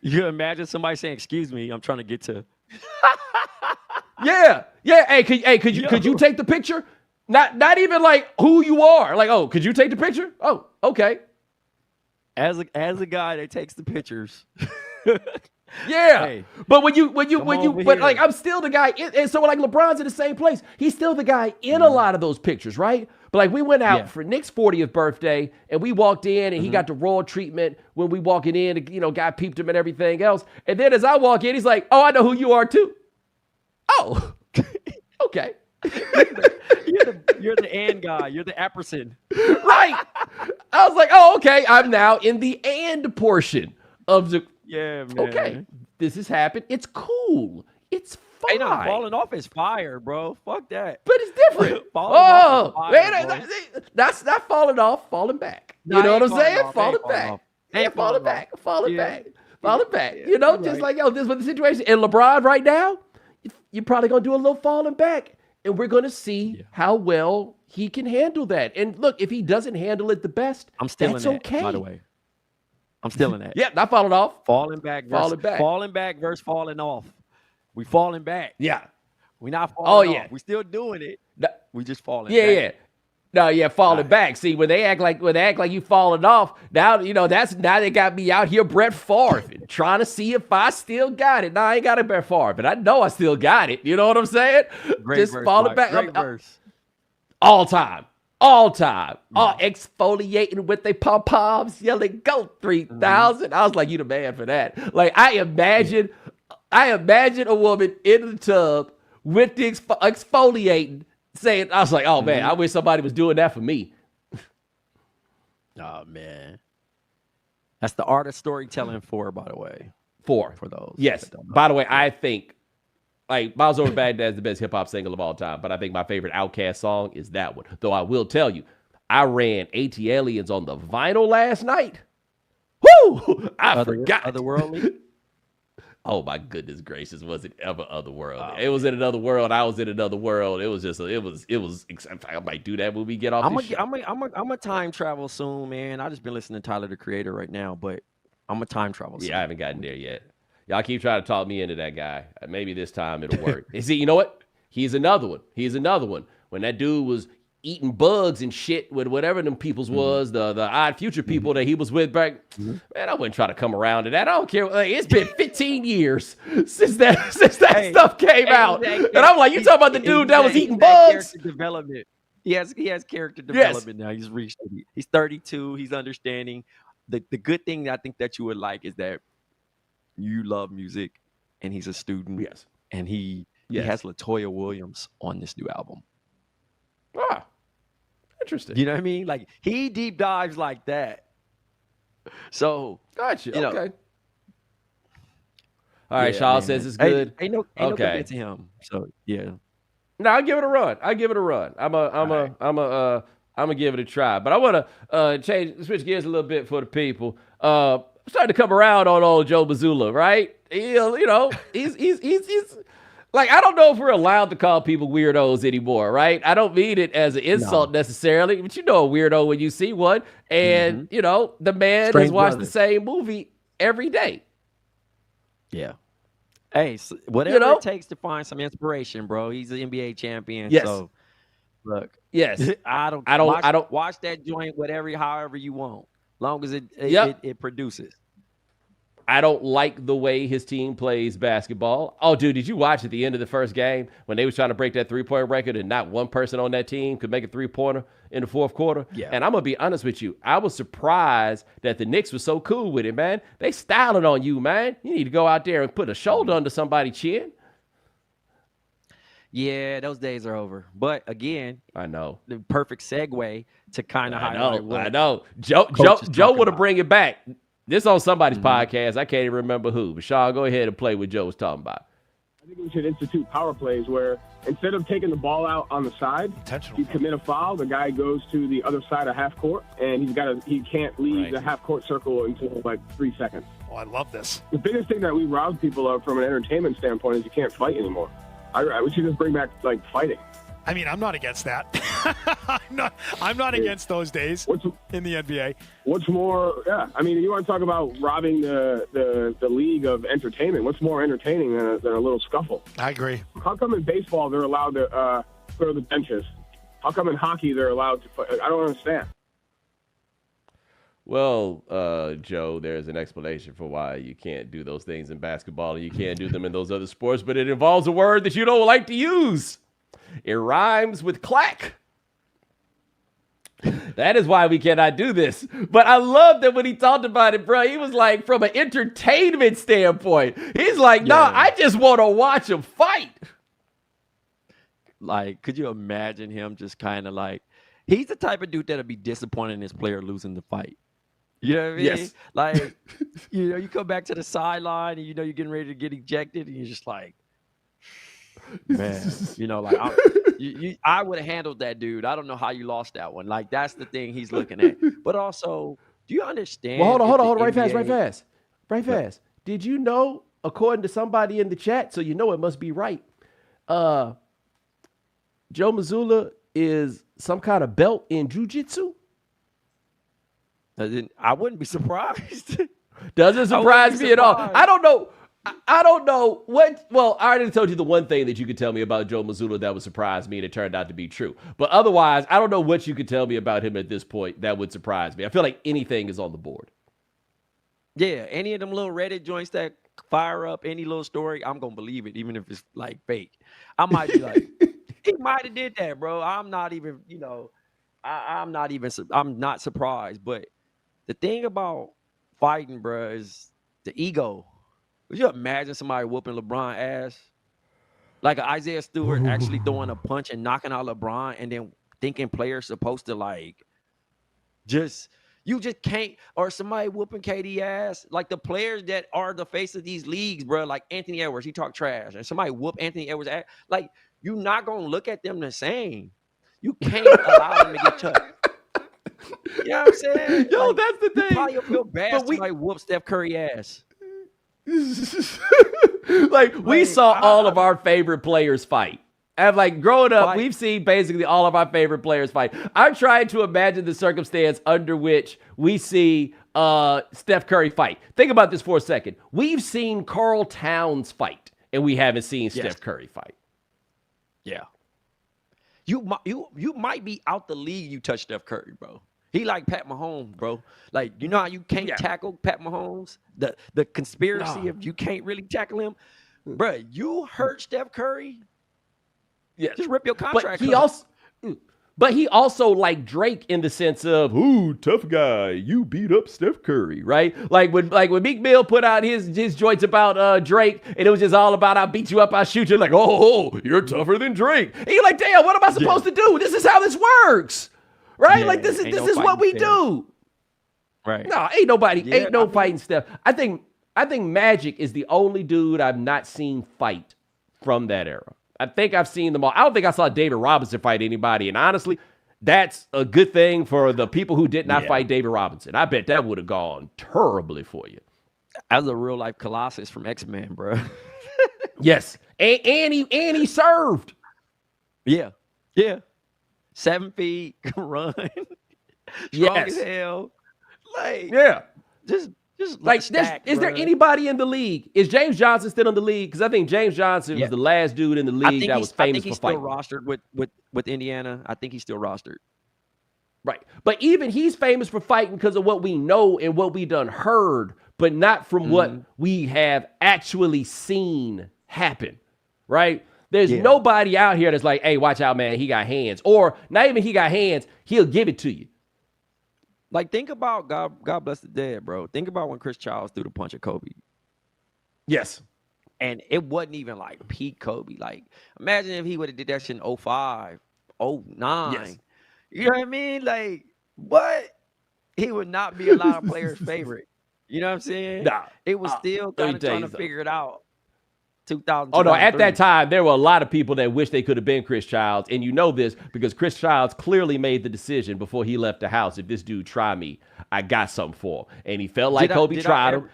You can imagine somebody saying, "Excuse me, I'm trying to get to." Yeah. Could you take the picture? Not even like who you are. Like, oh, could you take the picture? Oh, okay. As a guy that takes the pictures. Yeah, hey, but like, I'm still the guy. And so like, LeBron's in the same place. He's still the guy in a lot of those pictures, right? But like, we went out for Nick's 40th birthday and we walked in and he got the royal treatment when we walking in, you know, guy peeped him and everything else. And then as I walk in, he's like, oh, I know who you are too. Oh, okay. You're the and guy. You're the apperson. Right. I was like, oh, okay. I'm now in the and portion of the. Yeah, man. Okay, this has happened. It's cool. It's fine. Hey, no, falling off is fire, bro. Fuck that. But it's different. Falling off is fire, that's not falling off, falling back. You know what I'm saying? Falling back. Falling back. Falling back. You know, just like, yo, this was the situation. And LeBron right now, you're probably going to do a little falling back. And we're going to see how well he can handle that. And look, if he doesn't handle it the best, I'm still that's in that, okay. by the way. I'm still in that. Yeah, not falling off. Falling back versus falling off. We falling back. Yeah. We not falling off. We still doing it. We just falling back. Yeah. No, falling back. See, when they act like you falling off, now, you know, now they got me out here, Brett Favre, trying to see if I still got it. No, I ain't got it, Brett Favre, but I know I still got it. You know what I'm saying? Just falling back. Great verse. All time. Exfoliating with their pom-poms, yelling, go 3,000. I was like, you the man for that. Like, I imagine a woman in the tub with the exfoliating, saying, I was like, oh, man, I wish somebody was doing that for me. Oh, man. That's the art of storytelling by the way. For those. Yes. By the way, I think, like, Miles Over Baghdad is the best hip-hop single of all time, but I think my favorite Outkast song is that one. Though I will tell you, I ran AT-Aliens on the vinyl last night. Woo! I forgot. Otherworldly? Oh, my goodness gracious. Was it ever otherworldly? It was in another world. I was in another world. It was just, it was, I might do that when we get off this shit. I'm a time travel soon, man. I just been listening to Tyler, the Creator right now, but I'm a time travel soon. Yeah, I haven't gotten there yet. Y'all keep trying to talk me into that guy. Maybe this time it'll work. See, you know what? He's another one. When that dude was eating bugs and shit with whatever them peoples was, the Odd Future people that he was with back, man, I wouldn't try to come around to that. I don't care. Like, it's been 15 years since that stuff came out. And I'm like, you talking about the dude that was eating bugs? Character development. He has character development now. He's reached it. He's 32. He's understanding. The good thing I think that you would like is that you love music, and he's a student. Yes. And he Yes. has LaToya Williams on this new album. Ah, interesting. You know what I mean? Like, he deep dives like that. So, Gotcha. you know, Okay. All right. yeah, Shaw man. says it's good. Ain't no Okay. convincing him. So, yeah. No, I'll give it a run. I'm gonna give it a try. But I want to switch gears a little bit for the people. Starting to come around on old Joe Mazzulla, right? He's like, I don't know if we're allowed to call people weirdos anymore, right? I don't mean it as an insult necessarily, but you know a weirdo when you see one. And, the man has watched the same movie every day. Yeah. Hey, so whatever it takes to find some inspiration, bro. He's an NBA champion. Yes. So, look. Yes. I don't watch that joint however you want, long as it produces. I don't like the way his team plays basketball. Oh, dude, did you watch at the end of the first game when they was trying to break that three-point record and not one person on that team could make a three-pointer in the fourth quarter? Yeah. And I'm going to be honest with you. I was surprised that the Knicks was so cool with it, man. They styling on you, man. You need to go out there and put a shoulder under somebody's chin. Yeah, those days are over. But again, I know. The perfect segue to kind of highlight what I know. Joe would have bring it back. This on somebody's podcast. I can't even remember who. But Shaw, go ahead and play what Joe was talking about. I think we should institute power plays where instead of taking the ball out on the side, you commit a foul, the guy goes to the other side of half court, and he can't leave the half court circle until like 3 seconds. Oh, I love this. The biggest thing that we rob people of from an entertainment standpoint is you can't fight anymore. We should just bring back like fighting. I mean, I'm not against that. I'm not against those days in the NBA. What's more, I mean, you want to talk about robbing the league of entertainment. What's more entertaining than a little scuffle? I agree. How come in baseball they're allowed to clear the benches? How come in hockey they're allowed to fight? I don't understand. Well, Joe, there's an explanation for why you can't do those things in basketball and you can't do them in those other sports, but it involves a word that you don't like to use. It rhymes with clack. That is why we cannot do this. But I love that when he talked about it, bro, he was like, from an entertainment standpoint, he's like, no, I just want to watch him fight. Like, could you imagine him just kind of like, he's the type of dude that'll be disappointed in his player losing the fight. You know what I mean? Yes. Like, you come back to the sideline and you're getting ready to get ejected and you're just like, man, I would have handled that dude. I don't know how you lost that one. Like, that's the thing he's looking at. But also, do you understand? Well, hold on. Right fast. Did you know, according to somebody in the chat, so you know it must be right, Joe Mazzulla is some kind of belt in jiu-jitsu? I wouldn't be surprised. Doesn't surprise me at all. I don't know what. Well, I already told you the one thing that you could tell me about Joe Mazzulla that would surprise me, and it turned out to be true. But otherwise, I don't know what you could tell me about him at this point that would surprise me. I feel like anything is on the board. Yeah, any of them little Reddit joints that fire up any little story, I'm gonna believe it, even if it's like fake. I might be like, he might have did that, bro. I'm not even, I'm not surprised. But the thing about fighting, bro, is the ego. Would you imagine somebody whooping LeBron ass? Like Isaiah Stewart actually throwing a punch and knocking out LeBron and then thinking players supposed to you just can't, or somebody whooping KD ass. Like the players that are the face of these leagues, bro, like Anthony Edwards, he talk trash. And somebody whoop Anthony Edwards ass. Like, you're not going to look at them the same. You can't allow them to get touched. You know what I'm saying? Yo, that's the thing. You probably feel bad if somebody whoop Steph Curry ass. We saw all of our favorite players fight. And growing up, we've seen basically all of our favorite players fight. I'm trying to imagine the circumstance under which we see Steph Curry fight. Think about this for a second. We've seen Karl Towns fight, and we haven't seen Steph Curry fight. Yeah. You might be out the league. You touch Steph Curry, bro. He like Pat Mahomes, bro. Like, you know how you can't tackle Pat Mahomes? The conspiracy of you can't really tackle him? Bro, you hurt Steph Curry? Yeah. Just rip your contract. But But he also like Drake in the sense of, ooh, tough guy, you beat up Steph Curry, right? Like when Meek Mill put out his joints about Drake, and it was just all about I beat you up, I shoot you, like, oh, you're tougher than Drake. And you're like, damn, what am I supposed to do? This is how this works. Right? Like this is what we do. Right. No, ain't no fighting Steph. I think Magic is the only dude I've not seen fight from that era. I think I've seen them all. I don't think I saw David Robinson fight anybody. And honestly, that's a good thing for the people who did not fight David Robinson. I bet that would have gone terribly for you. As a real life Colossus from X-Men, bro. Yes. And he served. Yeah. 7 feet, run. Strong as hell. Like, just like, stacked, is there anybody in the league? Is James Johnson still in the league? Because I think James Johnson was the last dude in the league that was famous for fighting. I think he's still rostered with Indiana. I think he's still rostered. Right. But even he's famous for fighting because of what we know and what we done heard, but not from what we have actually seen happen. Right? There's nobody out here that's like, hey, watch out, man, he got hands. Or not even he got hands, he'll give it to you. Like, think about God bless the dead, bro. Think about when Chris Childs threw the punch at Kobe. Yes. And it wasn't even like peak Kobe. Like, imagine if he would have did that shit in 05, 09. Yes. You know what I mean? Like, what? He would not be a lot of players' favorite. You know what I'm saying? Nah. It was still kind of trying to figure it out. 2000. Oh, no, at that time, there were a lot of people that wish they could have been Chris Childs. And you know this because Chris Childs clearly made the decision before he left the house. If this dude try me, I got something for him. And he felt like Kobe tried him.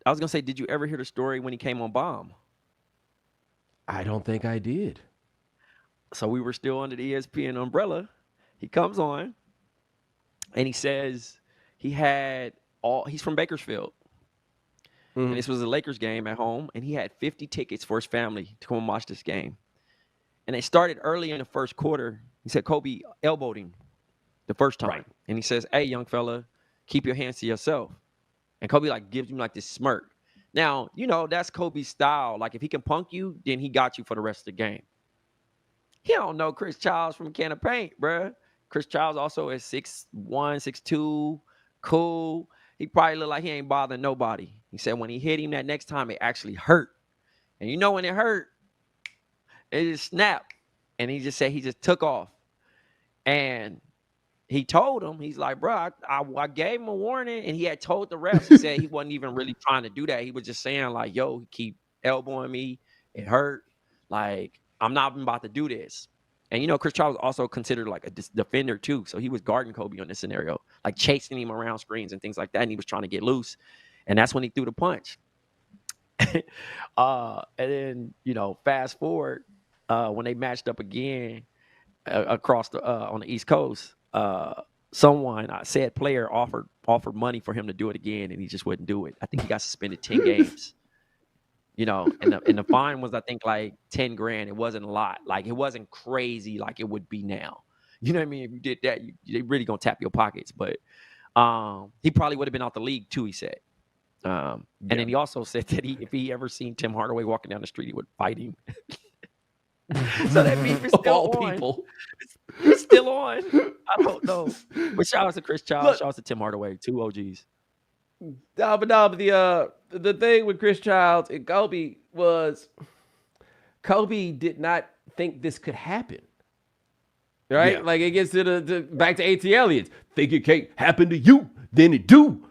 I was going to say, did you ever hear the story when he came on BOMM? I don't think I did. So we were still under the ESPN umbrella. He comes on and he says he's from Bakersfield. And this was a Lakers game at home, and he had 50 tickets for his family to come and watch this game. And it started early in the first quarter. He said Kobe elbowed him the first time. Right. And he says, hey, young fella, keep your hands to yourself. And Kobe like gives him like this smirk. Now, you know, that's Kobe's style. Like if he can punk you, then he got you for the rest of the game. He don't know Chris Childs from a can of paint, bruh. Chris Childs also is 6'1", 6'2", cool. He probably look like he ain't bothering nobody. He said when he hit him that next time, it actually hurt. And you know when it hurt, it just snapped. And he just said he just took off. And he told him, he's like, bro, I gave him a warning. And he had told the refs, he said he wasn't even really trying to do that. He was just saying like, yo, he keep elbowing me. It hurt. Like, I'm not even about to do this. And, you know, Chris Childs was also considered like a defender, too. So he was guarding Kobe on this scenario, like chasing him around screens and things like that. And he was trying to get loose. And that's when he threw the punch. And then, you know, fast forward when they matched up again across on the East Coast, someone, said player offered money for him to do it again. And he just wouldn't do it. I think he got suspended 10 games. You know, and the fine was, I think, like $10,000. It wasn't a lot. Like, it wasn't crazy like it would be now. You know what I mean? If you did that, they really gonna tap your pockets. But he probably would have been out the league too, he said. And then he also said that if he ever seen Tim Hardaway walking down the street, he would fight him. So that beef is still on. People. It's still on. I don't know. But shout out to Chris Childs. Shout out to Tim Hardaway. 2 OGs. No, but the thing with Chris Childs and Kobe was Kobe did not think this could happen. Right? Yeah. Like it gets to back to A.T. Elliott's. Think it can't happen to you, then it do.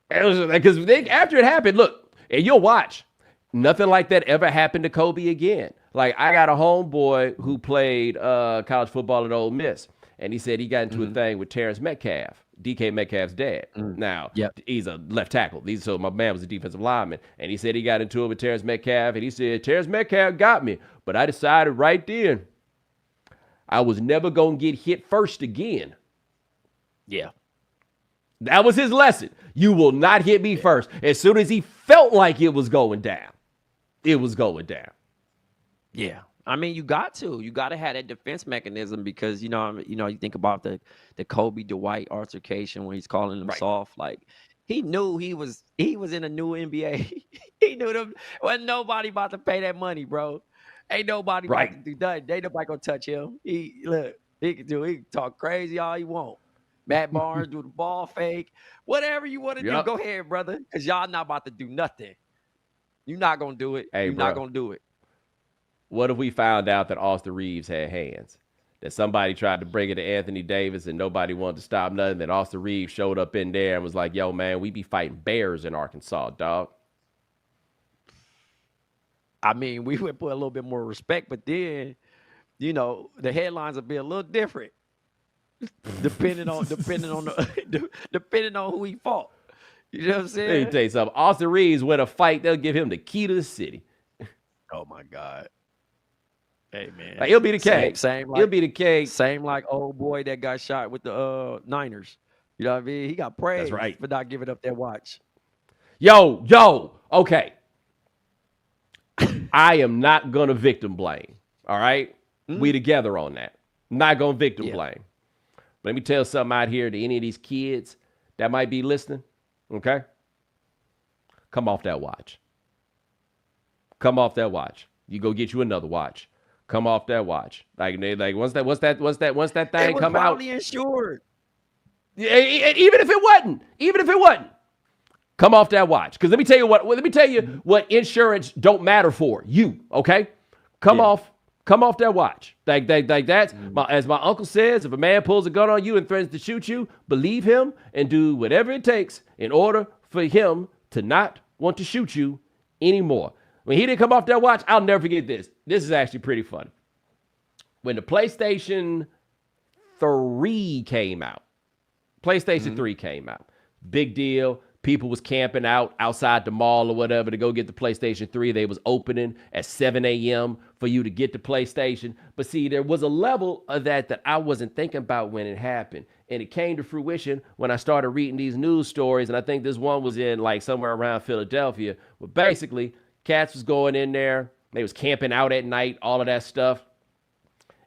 Because after it happened, look, and you'll watch, nothing like that ever happened to Kobe again. Like I got a homeboy who played college football at Ole Miss, and he said he got into a thing with Terrence Metcalf. DK Metcalf's dad. Now, he's a left tackle. So my man was a defensive lineman. And he said he got into it with Terrence Metcalf. And he said, Terrence Metcalf got me. But I decided right then I was never going to get hit first again. Yeah. That was his lesson. You will not hit me first. As soon as he felt like it was going down, it was going down. Yeah. I mean, you got to have that defense mechanism because, you think about the Kobe Dwight altercation when he's calling him soft. Like he knew he was in a new NBA. He knew them wasn't nobody about to pay that money, bro. Ain't nobody about to do nothing. Ain't nobody gonna touch him. He can talk crazy all he want. Matt Barnes do the ball fake. Whatever you want to do, go ahead, brother. Because y'all not about to do nothing. You're not gonna do it. You're not gonna do it. What if we found out that Austin Reeves had hands? That somebody tried to bring it to Anthony Davis and nobody wanted to stop nothing. That Austin Reeves showed up in there and was like, yo, man, we be fighting bears in Arkansas, dog. I mean, we would put a little bit more respect, but then, the headlines would be a little different, depending on who he fought. You know what I'm saying? Let me tell you something. Austin Reeves win a fight, they'll give him the key to the city. Oh my God. Hey man, like, he'll be the king. He'll be the king. Same like old boy that got shot with the Niners. You know what I mean? He got praised for not giving up that watch. Yo, okay. I am not gonna victim blame. All right, we together on that. I'm not gonna victim blame. Let me tell something out here to any of these kids that might be listening. Okay, come off that watch. Come off that watch. You go get you another watch. Come off that watch. Like once that thing come out. Probably insured. Even if it wasn't. Come off that watch. Because let me tell you what insurance don't matter for you. Okay? Come off that watch. Like that's as my uncle says, if a man pulls a gun on you and threatens to shoot you, believe him and do whatever it takes in order for him to not want to shoot you anymore. When he didn't come off that watch, I'll never forget this. This is actually pretty funny. When the PlayStation 3 came out, big deal. People was camping out outside the mall or whatever to go get the PlayStation 3. They was opening at 7 a.m. for you to get the PlayStation. But see, there was a level of that I wasn't thinking about when it happened. And it came to fruition when I started reading these news stories. And I think this one was in like somewhere around Philadelphia. But basically, cats was going in there. They was camping out at night, all of that stuff.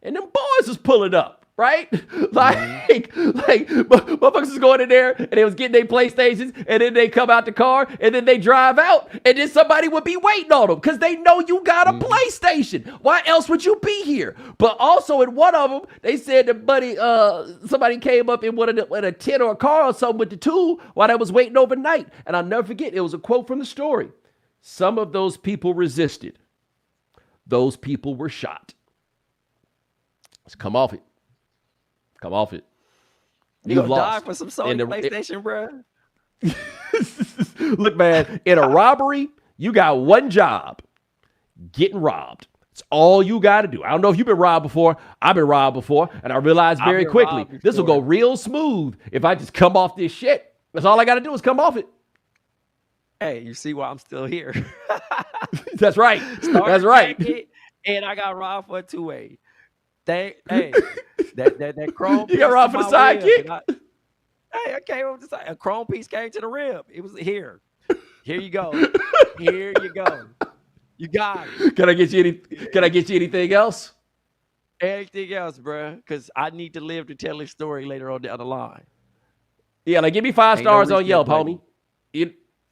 And them boys was pulling up, right? Like motherfuckers was going in there and they was getting their PlayStations and then they come out the car and then they drive out and then somebody would be waiting on them because they know you got a PlayStation. Why else would you be here? But also in one of them, they said that somebody came up in in a tent or a car or something with the tool while they was waiting overnight. And I'll never forget, it was a quote from the story. Some of those people resisted. Those people were shot. Let's come off it. Come off it. You gonna die for some Sony PlayStation, bro? Look, man, in a robbery, you got one job. Getting robbed. It's all you got to do. I don't know if you've been robbed before. I've been robbed before, and I realized very quickly, this will go real smooth if I just come off this shit. That's all I got to do is come off it. Hey, you see why I'm still here. That's right. That's right. And I got robbed for a two-way. That chrome piece. You got robbed for the sidekick? I came up with the side. A chrome piece came to the rib. It was here. Here you go. Here you go. You got it. Can I get you anything else? Anything else, bro? Because I need to live to tell this story later on down the line. Yeah, like give me 5 stars on Yelp, homie.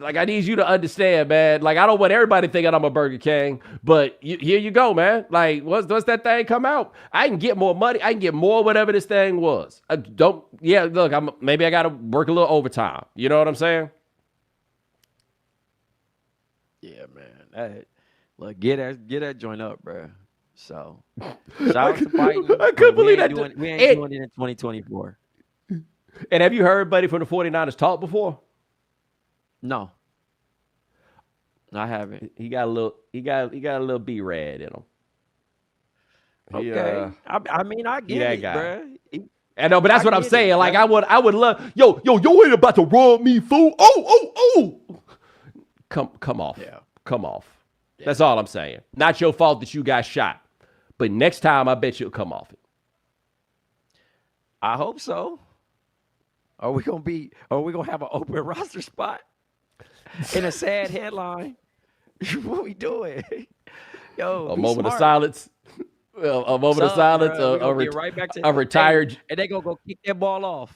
Like, I need you to understand, man. Like, I don't want everybody thinking I'm a Burger King, but here you go, man. Like, once that thing come out, I can get more money. I can get more whatever this thing was. Look, maybe I got to work a little overtime. You know what I'm saying? Yeah, man. Look, get that joint up, bro. So, shout out to fighting. I couldn't believe that. We ain't doing it in 2024. And have you heard buddy from the 49ers talk before? No, I haven't. He got a little B-Rad in him. Okay. I mean, I get it, bro. I know, but that's what I'm saying. Like, I would love. Yo, you ain't about to rub me, fool. Oh. Come off. Yeah. Come off. Yeah. That's all I'm saying. Not your fault that you got shot, but next time I bet you'll come off it. I hope so. Are we gonna have an open roster spot? In a sad headline. What we doing? Yo, a moment of silence. A moment of silence. A retired. And they gonna go kick that ball off.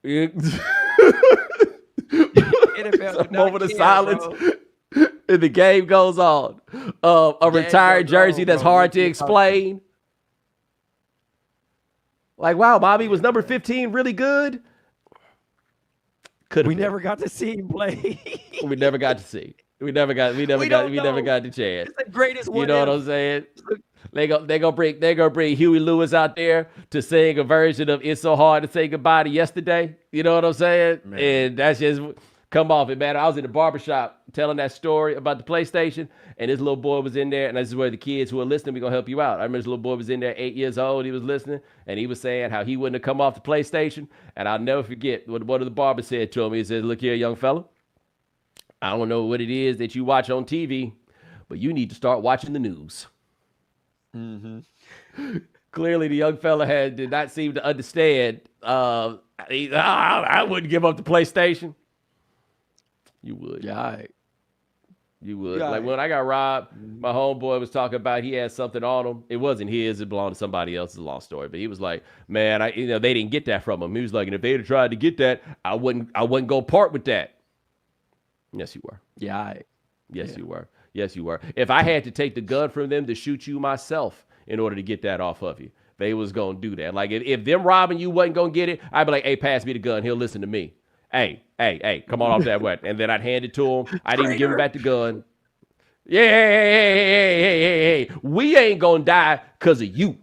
A moment of silence. And the game goes on. A retired jersey that's hard to explain. Like, wow, Bobby was number 15 really good? We never got to see him play. We never got to see. We never got the chance. It's the greatest one. You know what I'm saying? They gonna bring Huey Lewis out there to sing a version of "It's So Hard to Say Goodbye to Yesterday." You know what I'm saying? Man. And that's just come off it, man. I was in the barbershop telling that story about the PlayStation, and this little boy was in there, and this is where the kids who are listening, we're gonna help you out. I remember this little boy was in there, 8 years old. He was listening, and he was saying how he wouldn't have come off the PlayStation. And I'll never forget what one of the barbers said to him. He said, "Look here, young fella. I don't know what it is that you watch on TV, but you need to start watching the news." Mm-hmm. Clearly, the young fella did not seem to understand. I wouldn't give up the PlayStation. You would. Yeah, all right. You would. Like when I got robbed, my homeboy was talking about he had something on him. It wasn't his. It belonged to somebody else's. Long story. But he was like, man, they didn't get that from him. He was like, and if they'd have tried to get that, I wouldn't go part with that. Yes, you were. Yeah, all right. Yes, you were. Yes, you were. If I had to take the gun from them to shoot you myself in order to get that off of you, they was going to do that. Like if them robbing you wasn't going to get it, I'd be like, hey, pass me the gun. He'll listen to me. Hey, come on off that way. And then I'd hand it to him. I'd even give him back the gun. Yeah, hey. We ain't going to die because of you.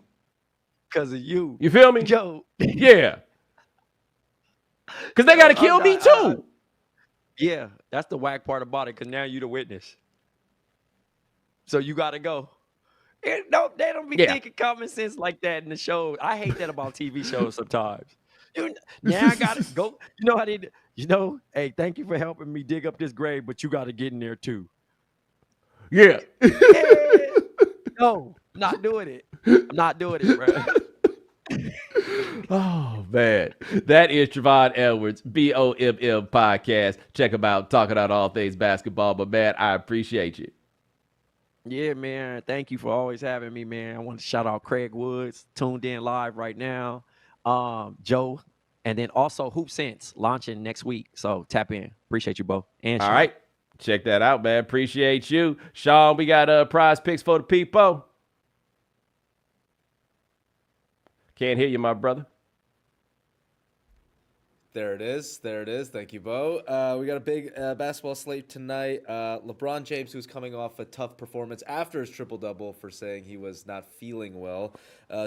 Because of you. You feel me? Joe. Yeah. Because they got to kill me too. Yeah, that's the whack part about it, because now you the witness. So you got to go. And they don't be thinking common sense like that in the show. I hate that about TV shows sometimes. Now I got to go. You know how they, hey, thank you for helping me dig up this grave, but you got to get in there too. Yeah. No, I'm not doing it. I'm not doing it, bro. Oh, man. That is Travonne Edwards, BOMM podcast. Check him out, talking about all things basketball. But, man, I appreciate you. Yeah, man. Thank you for always having me, man. I want to shout out Craig Woods, tuned in live right now. Joe, and then also Hoop Sense launching next week. So tap in. Appreciate you, Bo. And all right. Check that out, man. Appreciate you. Sean, we got prize picks for the people. Can't hear you, my brother. There it is. Thank you, Bo. We got a big basketball slate tonight. LeBron James, who's coming off a tough performance after his triple-double for saying he was not feeling well.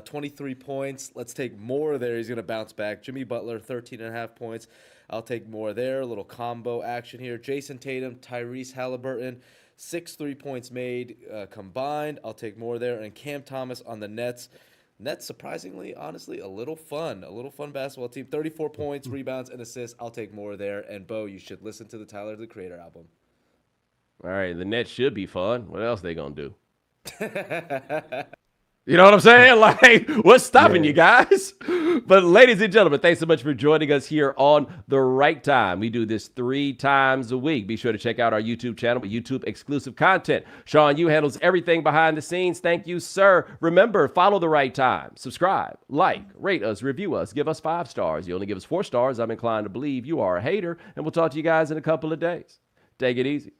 23 points. Let's take more there. He's going to bounce back. Jimmy Butler, 13.5 points. I'll take more there. A little combo action here. Jason Tatum, Tyrese Halliburton, 6 3-points made combined. I'll take more there. And Cam Thomas on the Nets. Nets, surprisingly, honestly, a little fun basketball team. 34 points, rebounds, and assists. I'll take more there. And, Bo, you should listen to the Tyler, the Creator album. All right, the Nets should be fun. What else they going to do? You know what I'm saying? Like, what's stopping you guys? But ladies and gentlemen, thanks so much for joining us here on The Right Time. We do this 3 times a week. Be sure to check out our YouTube channel with YouTube exclusive content. Sean, you handles everything behind the scenes. Thank you, sir. Remember, follow The Right Time. Subscribe, like, rate us, review us, give us 5 stars. You only give us 4 stars. I'm inclined to believe you are a hater, and we'll talk to you guys in a couple of days. Take it easy.